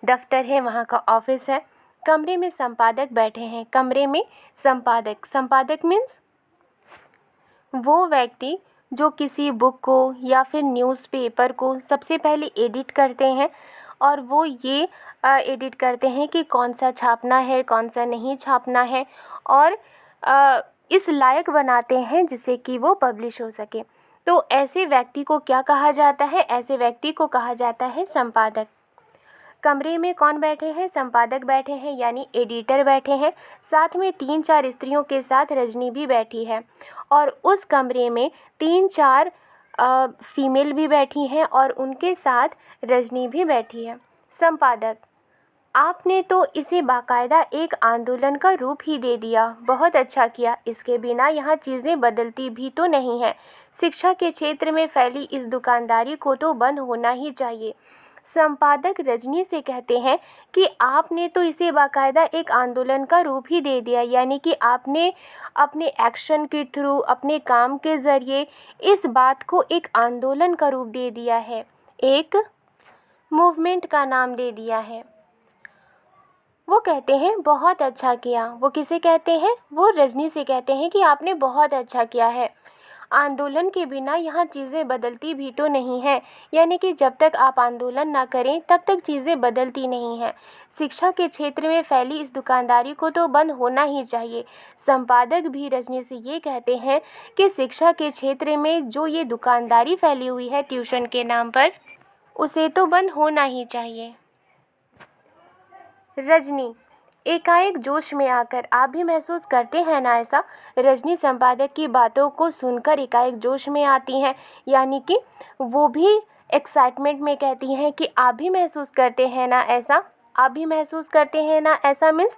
दफ्तर है, वहाँ का ऑफिस है। कमरे में संपादक बैठे हैं। कमरे में संपादक, संपादक मीन्स वो व्यक्ति जो किसी बुक को या फिर न्यूज़पेपर को सबसे पहले एडिट करते हैं, और वो ये एडिट करते हैं कि कौन सा छापना है, कौन सा नहीं छापना है, और इस लायक बनाते हैं जिससे कि वो पब्लिश हो सके। तो ऐसे व्यक्ति को क्या कहा जाता है? ऐसे व्यक्ति को कहा जाता है संपादक। कमरे में कौन बैठे हैं? संपादक बैठे हैं, यानी एडिटर बैठे हैं। साथ में 3-4 स्त्रियों के साथ रजनी भी बैठी है, और उस कमरे में 3-4 फीमेल भी बैठी हैं और उनके साथ रजनी भी बैठी है। संपादक: आपने तो इसे बाकायदा एक आंदोलन का रूप ही दे दिया। बहुत अच्छा किया। इसके बिना यहाँ चीज़ें बदलती भी तो नहीं हैं। शिक्षा के क्षेत्र में फैली इस दुकानदारी को तो बंद होना ही चाहिए। संपादक रजनी से कहते हैं कि आपने तो इसे बाकायदा एक आंदोलन का रूप ही दे दिया, यानी कि आपने अपने एक्शन के थ्रू, अपने काम के ज़रिए इस बात को एक आंदोलन का रूप दे दिया है, एक मूवमेंट का नाम दे दिया है। वो कहते हैं बहुत अच्छा किया। वो किसे कहते हैं? वो रजनी से कहते हैं कि आपने बहुत अच्छा किया है। आंदोलन के बिना यहाँ चीज़ें बदलती भी तो नहीं हैं, यानी कि जब तक आप आंदोलन ना करें तब तक चीज़ें बदलती नहीं हैं। शिक्षा के क्षेत्र में फैली इस दुकानदारी को तो बंद होना ही चाहिए। संपादक भी रजनी से ये कहते हैं कि शिक्षा के क्षेत्र में जो ये दुकानदारी फैली हुई है ट्यूशन के नाम पर, उसे तो बंद होना ही चाहिए। रजनी एकाएक जोश में आकर: आप भी महसूस करते हैं ना ऐसा? रजनी संपादक की बातों को सुनकर एकाएक जोश में आती हैं, यानी कि वो भी एक्साइटमेंट में कहती हैं कि आप भी महसूस करते हैं ना ऐसा? आप भी महसूस करते हैं ना ऐसा मीन्स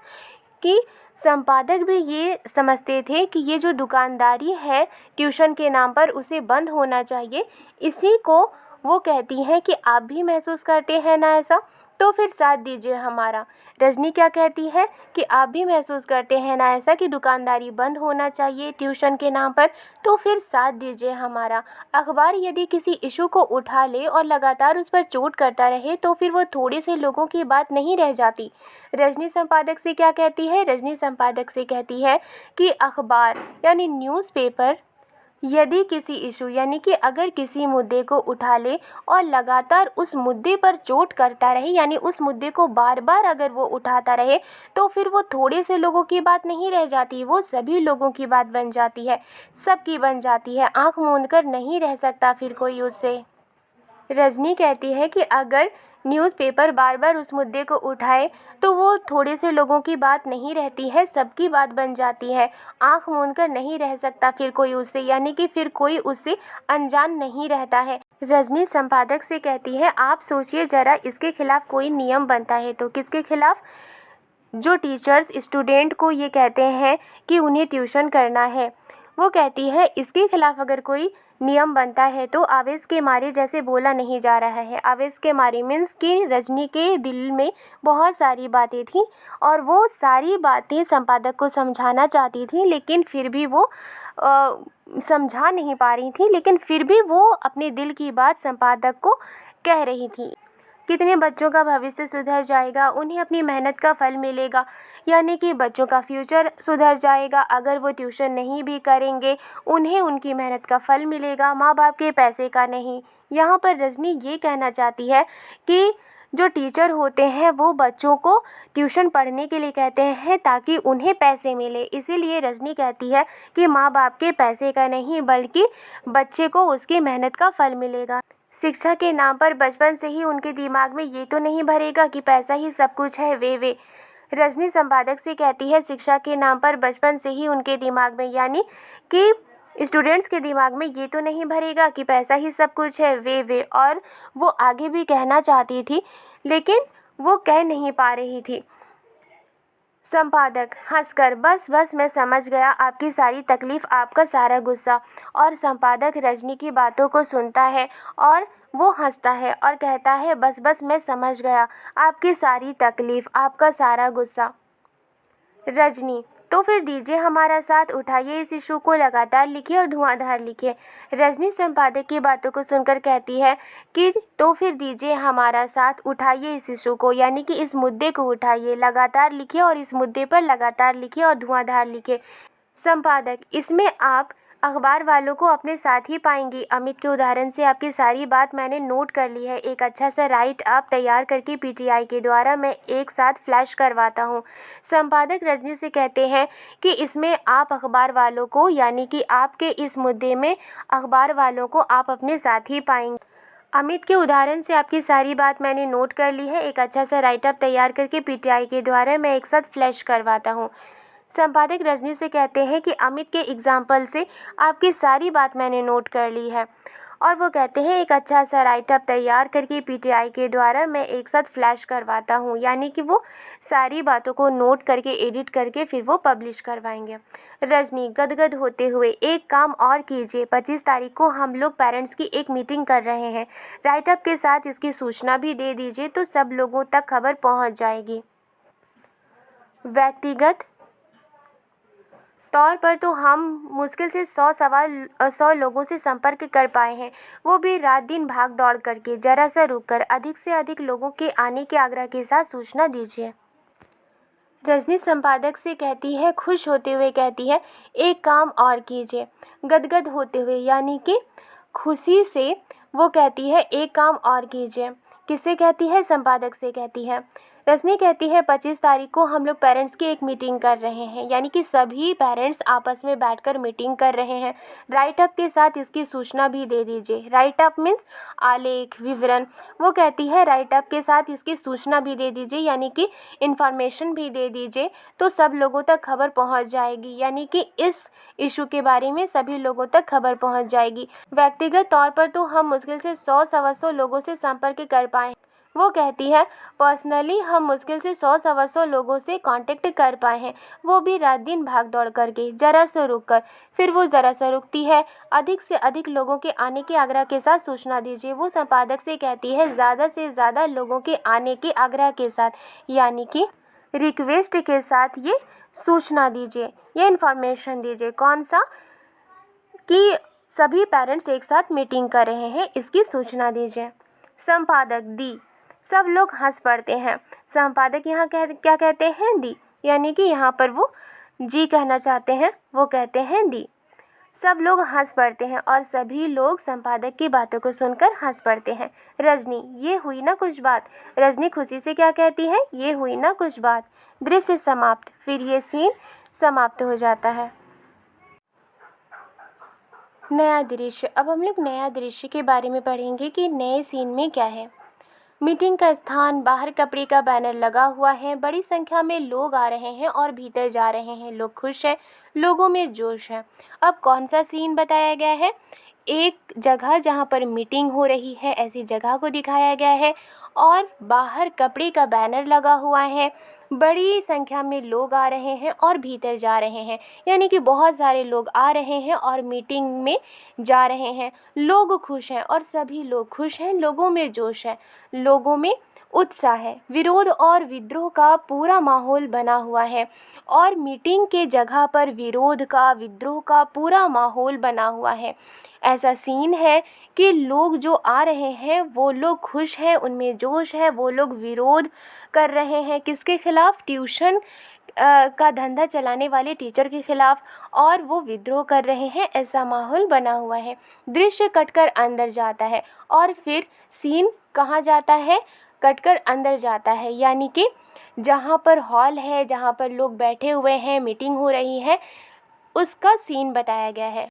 कि संपादक भी ये समझते थे कि ये जो दुकानदारी है ट्यूशन के नाम पर, उसे बंद होना चाहिए। इसी को वो कहती हैं कि आप भी महसूस करते हैं ना ऐसा, तो फिर साथ दीजिए हमारा। रजनी क्या कहती है कि आप भी महसूस करते हैं ना ऐसा कि दुकानदारी बंद होना चाहिए ट्यूशन के नाम पर, तो फिर साथ दीजिए हमारा। अखबार यदि किसी इशू को उठा ले और लगातार उस पर चोट करता रहे तो फिर वो थोड़े से लोगों की बात नहीं रह जाती। रजनी संपादक से क्या कहती है? रजनी संपादक से कहती है कि अखबार यानी न्यूज़पेपर यदि किसी इशू यानी कि अगर किसी मुद्दे को उठा ले और लगातार उस मुद्दे पर चोट करता रहे, यानी उस मुद्दे को बार बार अगर वो उठाता रहे, तो फिर वो थोड़े से लोगों की बात नहीं रह जाती, वो सभी लोगों की बात बन जाती है, सबकी बन जाती है। आंख मूंद कर नहीं रह सकता फिर कोई उससे। रजनी कहती है कि अगर न्यूज़पेपर बार बार उस मुद्दे को उठाए तो वो थोड़े से लोगों की बात नहीं रहती है, सबकी बात बन जाती है। आंख मूंद कर नहीं रह सकता फिर कोई उससे, यानी कि फिर कोई उससे अनजान नहीं रहता है। रजनी संपादक से कहती है आप सोचिए ज़रा, इसके खिलाफ कोई नियम बनता है तो। किसके खिलाफ? जो टीचर्स स्टूडेंट को ये कहते हैं कि उन्हें ट्यूशन करना है, वो कहती है इसके खिलाफ अगर कोई नियम बनता है तो आवेश के मारे जैसे बोला नहीं जा रहा है। आवेश के मारे मीन्स कि रजनी के दिल में बहुत सारी बातें थी और वो सारी बातें संपादक को समझाना चाहती थी, लेकिन फिर भी वो समझा नहीं पा रही थी, लेकिन फिर भी वो अपने दिल की बात संपादक को कह रही थी। कितने बच्चों का भविष्य सुधर जाएगा, उन्हें अपनी मेहनत का फल मिलेगा, यानी कि बच्चों का फ्यूचर सुधर जाएगा। अगर वो ट्यूशन नहीं भी करेंगे, उन्हें उनकी मेहनत का फल मिलेगा, माँ बाप के पैसे का नहीं। यहाँ पर रजनी ये कहना चाहती है कि जो टीचर होते हैं वो बच्चों को ट्यूशन पढ़ने के लिए कहते हैं ताकि उन्हें पैसे मिले। इसीलिए रजनी कहती है कि माँ बाप के पैसे का नहीं बल्कि बच्चे को उसकी मेहनत का फल मिलेगा। शिक्षा के नाम पर बचपन से ही उनके दिमाग में ये तो नहीं भरेगा कि पैसा ही सब कुछ है। वे रजनी संपादक से कहती है शिक्षा के नाम पर बचपन से ही उनके दिमाग में, यानी कि स्टूडेंट्स के दिमाग में ये तो नहीं भरेगा कि पैसा ही सब कुछ है। वे और वो आगे भी कहना चाहती थी लेकिन वो कह नहीं पा रही थी। संपादक हंसकर बस बस मैं समझ गया आपकी सारी तकलीफ़, आपका सारा गुस्सा। और संपादक रजनी की बातों को सुनता है और वो हंसता है और कहता है बस बस मैं समझ गया आपकी सारी तकलीफ़, आपका सारा गुस्सा। रजनी तो फिर दीजिए हमारा साथ, उठाइए इस इशू को, लगातार लिखिए और धुआंधार लिखिए। रजनी संपादक की बातों को सुनकर कहती है कि तो फिर दीजिए हमारा साथ, उठाइए इस इशू को, यानी कि इस मुद्दे को उठाइए, लगातार लिखिए और इस मुद्दे पर लगातार लिखिए और धुआंधार लिखिए। संपादक इसमें आप अखबार वालों को अपने साथ ही पाएंगी। अमित के उदाहरण से आपकी सारी बात मैंने नोट कर ली है। एक अच्छा सा राइट अप तैयार करके पीटीआई के द्वारा मैं एक साथ फ्लैश करवाता हूँ। संपादक रजनी से कहते हैं कि इसमें आप अखबार वालों को, यानी कि आपके इस मुद्दे में अखबार वालों को आप अपने साथ ही पाएंगे। अमित के उदाहरण से आपकी सारी बात मैंने नोट कर ली है। एक अच्छा सा राइट अप तैयार करके पीटीआई के द्वारा मैं एक साथ फ्लैश करवाता हूँ। संपादक रजनी से कहते हैं कि अमित के एग्जाम्पल से आपकी सारी बात मैंने नोट कर ली है। और वो कहते हैं एक अच्छा सा राइट अप तैयार करके पीटीआई के द्वारा मैं एक साथ फ्लैश करवाता हूँ, यानी कि वो सारी बातों को नोट करके एडिट करके फिर वो पब्लिश करवाएंगे। रजनी गदगद होते हुए एक काम और कीजिए, 25 तारीख को हम लोग पेरेंट्स की एक मीटिंग कर रहे हैं, राइट अप के साथ इसकी सूचना भी दे दीजिए तो सब लोगों तक खबर पहुँच जाएगी। व्यक्तिगत तौर पर तो हम मुश्किल से 100 लोगों से संपर्क कर पाए हैं, वो भी रात दिन भाग दौड़ करके। जरा सा रुककर अधिक से अधिक लोगों के आने के आग्रह के साथ सूचना दीजिए। रजनी संपादक से कहती है, खुश होते हुए कहती है एक काम और कीजिए। गदगद होते हुए यानी कि खुशी से वो कहती है एक काम और कीजिए। किससे कहती है? संपादक से कहती है। रजनी कहती है 25 तारीख को हम लोग पेरेंट्स की एक मीटिंग कर रहे हैं, यानी कि सभी पेरेंट्स आपस में बैठकर मीटिंग कर रहे हैं, राइट अप के साथ इसकी सूचना भी दे दीजिए। राइट अप मीन्स आलेख, विवरण। वो कहती है राइट अप के साथ इसकी सूचना भी दे दीजिए, यानी कि इन्फॉर्मेशन भी दे दीजिए तो सब लोगों तक खबर पहुंच जाएगी, यानी कि इस इशू के बारे में सभी लोगों तक खबर पहुंच जाएगी। व्यक्तिगत तौर पर तो हम मुश्किल से 100-125 लोगों से संपर्क कर पाए। वो कहती है पर्सनली हम मुश्किल से 100-125 लोगों से कांटेक्ट कर पाए हैं, वो भी रात दिन भाग दौड़ करके। जरा सा रुक कर, फिर वो जरा सा रुकती है। अधिक से अधिक लोगों के आने के आग्रह के साथ सूचना दीजिए। वो संपादक से कहती है ज़्यादा से ज़्यादा लोगों के आने के आग्रह के साथ, यानी कि रिक्वेस्ट के साथ ये सूचना दीजिए, ये इन्फॉर्मेशन दीजिए। कौन सा? कि सभी पेरेंट्स एक साथ मीटिंग कर रहे हैं, इसकी सूचना दीजिए। संपादक दी। सब लोग हंस पड़ते हैं। संपादक यहाँ क्या कहते हैं? दी, यानी कि यहाँ पर वो जी कहना चाहते हैं, वो कहते हैं दी। सब लोग हंस पड़ते हैं और सभी लोग संपादक की बातों को सुनकर हंस पड़ते हैं। रजनी, ये हुई ना कुछ बात। रजनी खुशी से क्या कहती है? ये हुई ना कुछ बात। दृश्य समाप्त। फिर ये सीन समाप्त हो जाता है। नया दृश्य। अब हम लोग नया दृश्य के बारे में पढ़ेंगे कि नए सीन में क्या है। मीटिंग का स्थान, बाहर कपड़े का बैनर लगा हुआ है, बड़ी संख्या में लोग आ रहे हैं और भीतर जा रहे हैं। लोग खुश हैं, लोगों में जोश है। अब कौन सा सीन बताया गया है? एक जगह जहाँ पर मीटिंग हो रही है, ऐसी जगह को दिखाया गया है और बाहर कपड़े का बैनर लगा हुआ है, बड़ी संख्या में लोग आ रहे हैं और भीतर जा रहे हैं, यानी कि बहुत सारे लोग आ रहे हैं और मीटिंग में जा रहे हैं। लोग खुश हैं और सभी लोग खुश हैं, लोगों में जोश है, लोगों में उत्साह है। विरोध और विद्रोह का पूरा माहौल बना हुआ है और मीटिंग के जगह पर विरोध का, विद्रोह का पूरा माहौल बना हुआ है। ऐसा सीन है कि लोग जो आ रहे हैं वो लोग खुश हैं, उनमें जोश है। वो लोग विरोध कर रहे हैं किसके खिलाफ? ट्यूशन का धंधा चलाने वाले टीचर के खिलाफ, और वो विद्रोह कर रहे हैं। ऐसा माहौल बना हुआ है। दृश्य कटकर अंदर जाता है और फिर सीन कहाँ जाता है? कटकर अंदर जाता है, यानी कि जहाँ पर हॉल है, जहाँ पर लोग बैठे हुए हैं, मीटिंग हो रही है, उसका सीन बताया गया है।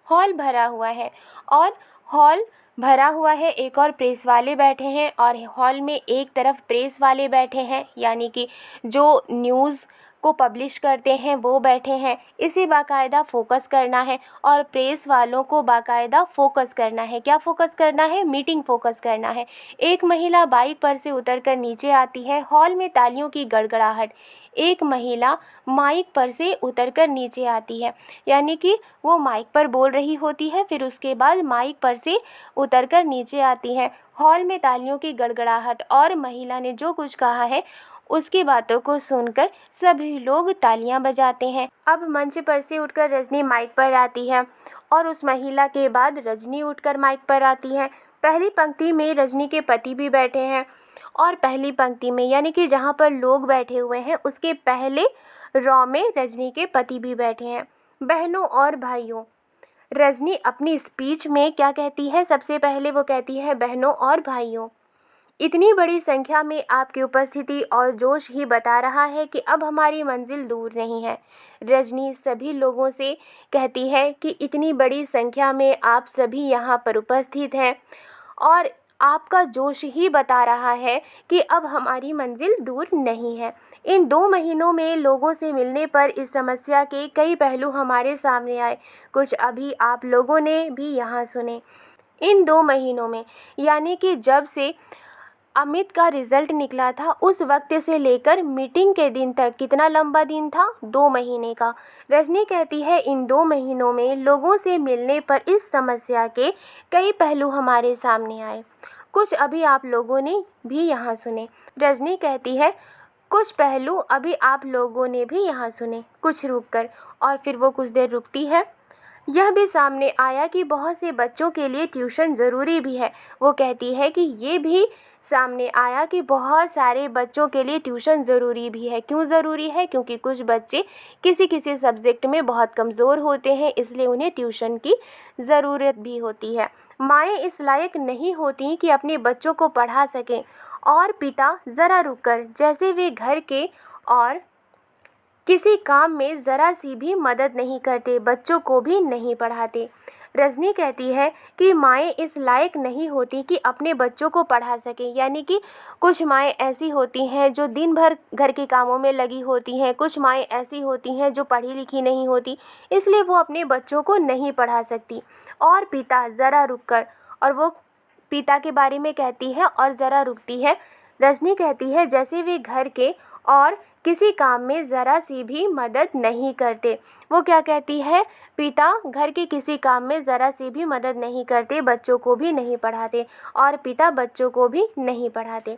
हॉल भरा हुआ है और हॉल भरा हुआ है। एक और प्रेस वाले बैठे हैं और हॉल में एक तरफ प्रेस वाले बैठे हैं, यानी कि जो न्यूज़ को पब्लिश करते हैं वो बैठे हैं। इसे बाकायदा फोकस करना है और प्रेस वालों को बाकायदा फोकस करना है। क्या फोकस करना है? मीटिंग फोकस करना है। एक महिला बाइक पर से उतरकर नीचे आती है। हॉल में तालियों की गड़गड़ाहट। एक महिला माइक पर से उतरकर नीचे आती है, यानी कि वो माइक पर बोल रही होती है, फिर उसके बाद माइक पर से उतरकर नीचे आती है। हॉल में तालियों की गड़गड़ाहट और महिला ने जो कुछ कहा है उसकी बातों को सुनकर सभी लोग तालियां बजाते हैं। अब मंच पर से उठकर रजनी माइक पर आती है और उस महिला के बाद रजनी उठकर माइक पर आती है। पहली पंक्ति में रजनी के पति भी बैठे हैं और पहली पंक्ति में, यानी कि जहाँ पर लोग बैठे हुए हैं उसके पहले रॉ में रजनी के पति भी बैठे हैं। बहनों और भाइयों, रजनी अपनी स्पीच में क्या कहती है? सबसे पहले वो कहती है, बहनों और भाइयों, इतनी बड़ी संख्या में आपकी उपस्थिति और जोश ही बता रहा है कि अब हमारी मंजिल दूर नहीं है। रजनी सभी लोगों से कहती है कि इतनी बड़ी संख्या में आप सभी यहाँ पर उपस्थित हैं और आपका जोश ही बता रहा है कि अब हमारी मंजिल दूर नहीं है। इन 2 महीनों में लोगों से मिलने पर इस समस्या के कई पहलू हमारे सामने आए। कुछ अभी आप लोगों ने भी यहाँ सुने। इन 2 महीनों में, यानी कि जब से अमित का रिजल्ट निकला था उस वक्त से लेकर मीटिंग के दिन तक, कितना लंबा दिन था? 2 महीने का। रजनी कहती है इन 2 महीनों में लोगों से मिलने पर इस समस्या के कई पहलू हमारे सामने आए। कुछ अभी आप लोगों ने भी यहाँ सुने। रजनी कहती है कुछ पहलू अभी आप लोगों ने भी यहाँ सुने। कुछ रुककर, और फिर वो कुछ देर रुकती है। यह भी सामने आया कि बहुत से बच्चों के लिए ट्यूशन ज़रूरी भी है। वो कहती है कि ये भी सामने आया कि बहुत सारे बच्चों के लिए ट्यूशन ज़रूरी भी है। क्यों ज़रूरी है? क्योंकि कुछ बच्चे किसी किसी सब्जेक्ट में बहुत कमज़ोर होते हैं, इसलिए उन्हें ट्यूशन की ज़रूरत भी होती है। माएँ इस लायक नहीं होती कि अपने बच्चों को पढ़ा सकें और पिता ज़रा रुककर, जैसे वे घर के और किसी काम में ज़रा सी भी मदद नहीं करते, बच्चों को भी नहीं पढ़ाते। रजनी कहती है कि माएँ इस लायक नहीं होती कि अपने बच्चों को पढ़ा सकें, यानी कि कुछ माएँ ऐसी होती हैं जो दिन भर घर के कामों में लगी होती हैं, कुछ माएँ ऐसी होती हैं जो पढ़ी लिखी नहीं होती, इसलिए वो अपने बच्चों को नहीं पढ़ा सकती। और पिता ज़रा रुककर, और वो पिता के बारे में कहती है और ज़रा रुकती है। रजनी कहती है जैसे वे घर के और किसी काम में ज़रा सी भी मदद नहीं करते। वो क्या कहती है? पिता घर के किसी काम में ज़रा सी भी मदद नहीं करते, बच्चों को भी नहीं पढ़ाते, और पिता बच्चों को भी नहीं पढ़ाते।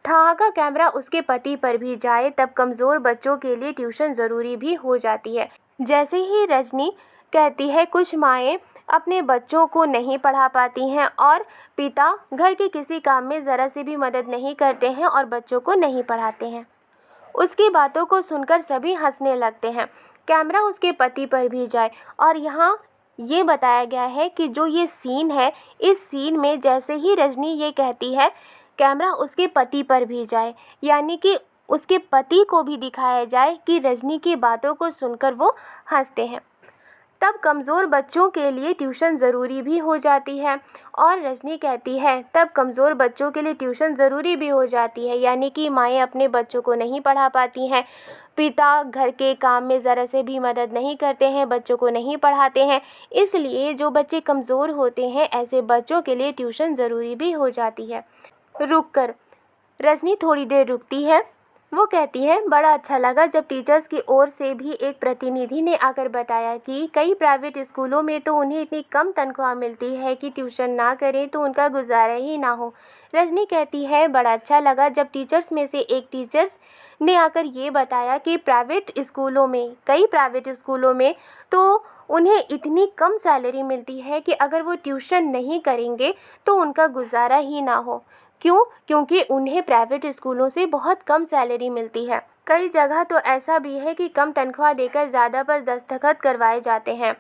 ठहाका कैमरा उसके पति पर भी जाए तब कमज़ोर बच्चों के लिए ट्यूशन ज़रूरी भी हो जाती है। जैसे ही रजनी कहती है कुछ माएँ अपने बच्चों को नहीं पढ़ा पाती हैं और पिता घर के किसी काम में ज़रा सी भी मदद नहीं करते हैं और बच्चों को नहीं पढ़ाते हैं। उसकी बातों को सुनकर सभी हंसने लगते हैं। कैमरा उसके पति पर भी जाए और यहाँ ये बताया गया है कि जो ये सीन है, इस सीन में जैसे ही रजनी ये कहती है कैमरा उसके पति पर भी जाए, यानी कि उसके पति को भी दिखाया जाए कि रजनी की बातों को सुनकर वो हंसते हैं। तब कमज़ोर बच्चों के लिए ट्यूशन ज़रूरी भी हो जाती है। और रजनी कहती है तब कमज़ोर बच्चों के लिए ट्यूशन ज़रूरी भी हो जाती है, यानी कि माएँ अपने बच्चों को नहीं पढ़ा पाती हैं, पिता घर के काम में ज़रा से भी मदद नहीं करते हैं, बच्चों को नहीं पढ़ाते हैं, इसलिए जो बच्चे कमज़ोर होते हैं ऐसे बच्चों के लिए ट्यूशन ज़रूरी भी हो जाती है। रुक कर, रजनी थोड़ी देर रुकती है वो कहती है, बड़ा अच्छा लगा जब टीचर्स की ओर से भी एक प्रतिनिधि ने आकर बताया कि कई प्राइवेट स्कूलों में तो उन्हें इतनी कम तनख्वाह मिलती है कि ट्यूशन ना करें तो उनका गुजारा ही ना हो। रजनी कहती है, बड़ा अच्छा लगा जब टीचर्स में से एक टीचर्स ने आकर ये बताया कि कई प्राइवेट स्कूलों में तो उन्हें इतनी कम सैलरी मिलती है कि अगर वो ट्यूशन नहीं करेंगे तो उनका गुजारा ही ना हो। क्यों? क्योंकि उन्हें प्राइवेट स्कूलों से बहुत कम सैलरी मिलती है। कई जगह तो ऐसा भी है कि कम तनख्वाह देकर ज़्यादा पर दस्तखत करवाए जाते हैं।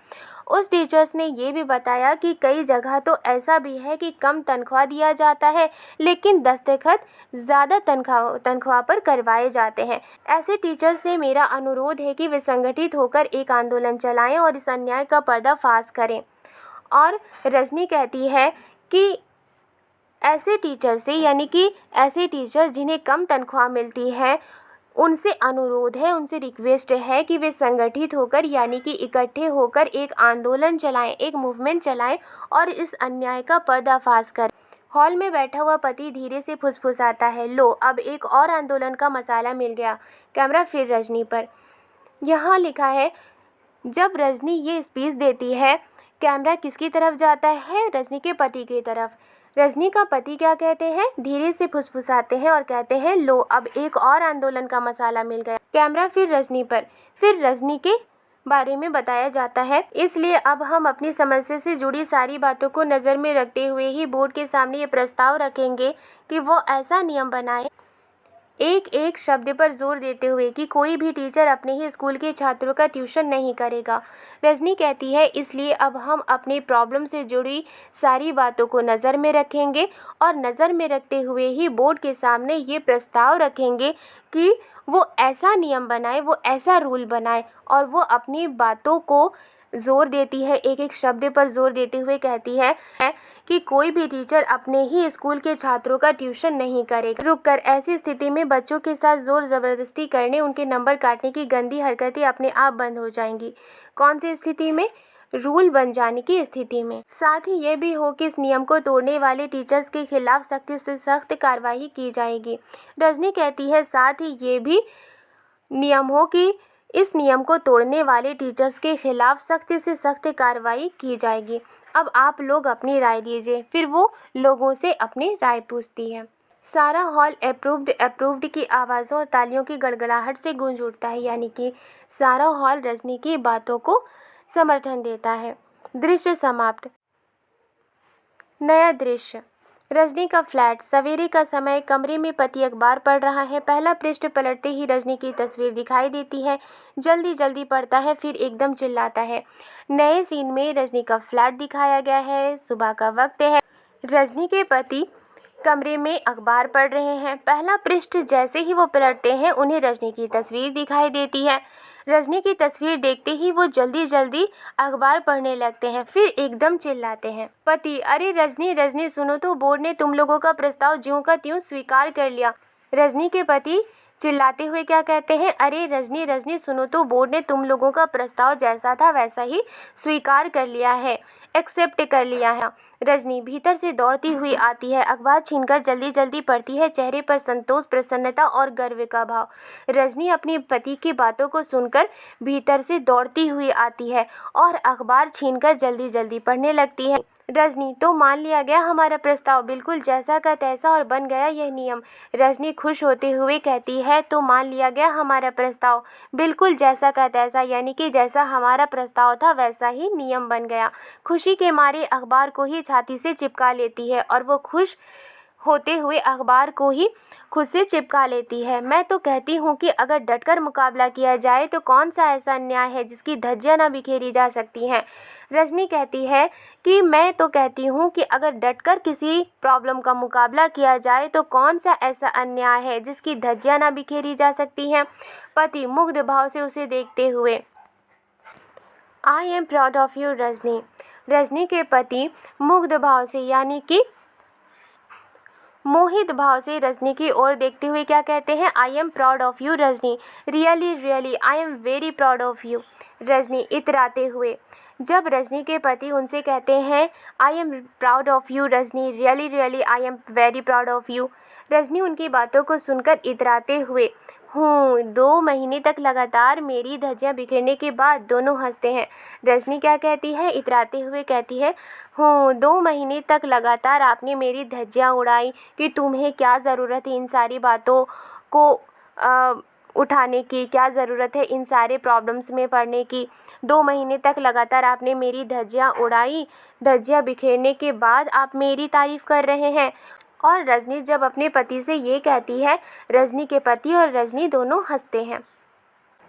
उस टीचर्स ने ये भी बताया कि कई जगह तो ऐसा भी है कि कम तनख्वाह दिया जाता है लेकिन दस्तखत ज़्यादा तनख्वाह पर करवाए जाते हैं। ऐसे टीचर से मेरा अनुरोध है कि वे संगठित होकर एक आंदोलन चलाएं और इस अन्याय का पर्दाफाश करें। और रजनी कहती है कि ऐसे टीचर से, यानी कि ऐसे टीचर जिन्हें कम तनख्वाह मिलती है, उनसे अनुरोध है, उनसे रिक्वेस्ट है कि वे संगठित होकर, यानी कि इकट्ठे होकर एक आंदोलन चलाएं, एक मूवमेंट चलाएं और इस अन्याय का पर्दाफाश करें। हॉल में बैठा हुआ पति धीरे से फुसफुसाता है, लो अब एक और आंदोलन का मसाला मिल गया। कैमरा फिर रजनी पर। यहाँ लिखा है, जब रजनी ये स्पीच देती है, कैमरा किसकी तरफ जाता है? रजनी के पति की तरफ। रजनी का पति क्या कहते हैं? धीरे से फुसफुसाते हैं और कहते हैं, लो अब एक और आंदोलन का मसाला मिल गया। कैमरा फिर रजनी पर। फिर रजनी के बारे में बताया जाता है, इसलिए अब हम अपनी समस्या से जुड़ी सारी बातों को नज़र में रखते हुए ही बोर्ड के सामने ये प्रस्ताव रखेंगे कि वो ऐसा नियम बनाए, एक एक शब्द पर जोर देते हुए, कि कोई भी टीचर अपने ही स्कूल के छात्रों का ट्यूशन नहीं करेगा। रजनी कहती है, इसलिए अब हम अपने प्रॉब्लम से जुड़ी सारी बातों को नज़र में रखेंगे और नज़र में रखते हुए ही बोर्ड के सामने ये प्रस्ताव रखेंगे कि वो ऐसा नियम बनाए, वो ऐसा रूल बनाए। और वो अपनी बातों को जोर देती है, एक एक शब्द पर जोर देते हुए कहती है कि कोई भी टीचर अपने ही स्कूल के छात्रों का ट्यूशन नहीं करेगा। रुककर ऐसी स्थिति में बच्चों के साथ जोर ज़बरदस्ती करने, उनके नंबर काटने की गंदी हरकतें अपने आप बंद हो जाएंगी। कौन सी स्थिति में? रूल बन जाने की स्थिति में। साथ ही ये भी हो कि इस नियम को तोड़ने वाले टीचर्स के खिलाफ सख्त से सख्त कार्रवाई की जाएगी। रजनी कहती है, साथ ही ये भी नियम हो कि इस नियम को तोड़ने वाले टीचर्स के खिलाफ सख्त से सख्त कार्रवाई की जाएगी। अब आप लोग अपनी राय दीजिए। फिर वो लोगों से अपनी राय पूछती है। सारा हॉल अप्रूव्ड की आवाज़ों और तालियों की गड़गड़ाहट से गूंज उठता है, यानी कि सारा हॉल रजनी की बातों को समर्थन देता है। दृश्य समाप्त। नया दृश्य। रजनी का फ्लैट। सवेरे का समय। कमरे में पति अखबार पढ़ रहा है। पहला पृष्ठ पलटते ही रजनी की तस्वीर दिखाई देती है। जल्दी जल्दी पढ़ता है, फिर एकदम चिल्लाता है। नए सीन में रजनी का फ्लैट दिखाया गया है। सुबह का वक्त है। रजनी के पति कमरे में अखबार पढ़ रहे हैं। पहला पृष्ठ जैसे ही वो पलटते हैं, उन्हें रजनी की तस्वीर दिखाई देती है। रजनी की तस्वीर देखते ही वो जल्दी जल्दी अखबार पढ़ने लगते हैं, फिर एकदम चिल्लाते हैं। पति, अरे रजनी रजनी सुनो तो, बोर्ड ने तुम लोगों का प्रस्ताव ज्यों का त्यों स्वीकार कर लिया। रजनी के पति चिल्लाते हुए क्या कहते हैं? अरे रजनी रजनी सुनो तो, बोर्ड ने तुम लोगों का प्रस्ताव जैसा था वैसा ही स्वीकार कर लिया है, एक्सेप्ट कर लिया है। रजनी भीतर से दौड़ती हुई आती है, अखबार छीनकर जल्दी जल्दी पढ़ती है, चेहरे पर संतोष, प्रसन्नता और गर्व का भाव। रजनी अपने पति की बातों को सुनकर भीतर से दौड़ती हुई आती है और अखबार छीनकर जल्दी जल्दी पढ़ने लगती है। रजनी, तो मान लिया गया हमारा प्रस्ताव, बिल्कुल जैसा का तैसा, और बन गया यह नियम। रजनी खुश होते हुए कहती है, तो मान लिया गया हमारा प्रस्ताव, बिल्कुल जैसा का तैसा, यानी कि जैसा हमारा प्रस्ताव था वैसा ही नियम बन गया। खुशी के मारे अखबार को ही छाती से चिपका लेती है और वो खुश होते हुए अखबार को ही खुद से चिपका लेती है। मैं तो कहती हूँ कि अगर डटकर मुकाबला किया जाए तो कौन सा ऐसा अन्याय है जिसकी धज्जियाँ ना बिखेरी जा सकती हैं। रजनी कहती है कि मैं तो कहती हूँ कि अगर डटकर किसी प्रॉब्लम का मुकाबला किया जाए तो कौन सा ऐसा अन्याय है जिसकी धज्जियाँ ना बिखेरी जा सकती हैं। पति मुग्ध भाव से उसे देखते हुए, आई am proud of you Rajni. Rajni के पति मुग्ध भाव से, यानी कि मोहित भाव से रजनी की ओर देखते हुए क्या कहते हैं? I am proud of you Rajni, really really I am very proud of you. Rajni इतराते हुए। जब रजनी के पति उनसे कहते हैं I am proud of you Rajni, really really I am very proud of you, Rajni उनकी बातों को सुनकर इतराते हुए हूँ। 2 महीने तक लगातार मेरी धज्जियाँ बिखेरने के बाद दोनों हंसते हैं। रजनी क्या कहती है? इतराते हुए कहती है, हूँ 2 महीने तक लगातार आपने मेरी धज्जियाँ उड़ाई कि तुम्हें क्या ज़रूरत है इन सारी बातों को उठाने की, क्या ज़रूरत है इन सारे प्रॉब्लम्स में पड़ने की। 2 महीने तक लगातार आपने मेरी धज्जियाँ उड़ाई, धज्जियाँ बिखेरने के बाद आप मेरी तारीफ़ कर रहे हैं। और रजनी जब अपने पति से ये कहती है, रजनी के पति और रजनी दोनों हंसते हैं।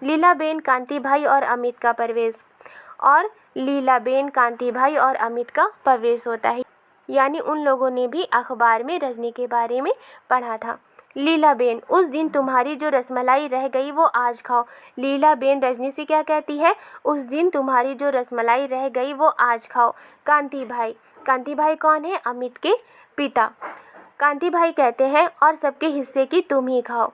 लीलाबेन, कांति भाई और अमित का प्रवेश। और लीलाबेन, कांति भाई और अमित का प्रवेश होता है, यानी उन लोगों ने भी अखबार में रजनी के बारे में पढ़ा था। लीलाबेन, उस दिन तुम्हारी जो रसमलाई रह गई वो आज खाओ। लीलाबेन रजनी से क्या कहती है? उस दिन तुम्हारी जो रसमलाई रह गई वो आज खाओ। कांति भाई कौन है? अमित के पिता। कांति भाई कहते हैं, और सबके हिस्से की तुम ही खाओ।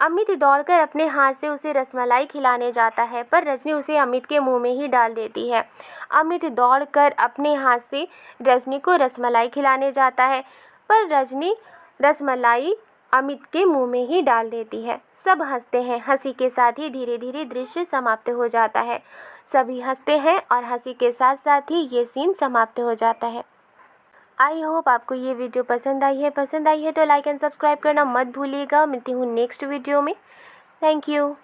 अमित दौड़कर अपने हाथ से उसे रसमलाई खिलाने जाता है, पर रजनी उसे अमित के मुंह में ही डाल देती है। अमित दौड़कर अपने हाथ से रजनी को रसमलाई खिलाने जाता है, पर रजनी रसमलाई अमित के मुंह में ही डाल देती है। सब हंसते हैं। हंसी के साथ ही धीरे धीरे दृश्य समाप्त हो जाता है। सभी हंसते हैं और हंसी के साथ साथ ही ये सीन समाप्त हो जाता है। आई होप आपको ये वीडियो पसंद आई है तो लाइक एंड सब्सक्राइब करना मत भूलिएगा। मिलती हूँ नेक्स्ट वीडियो में। Thank you.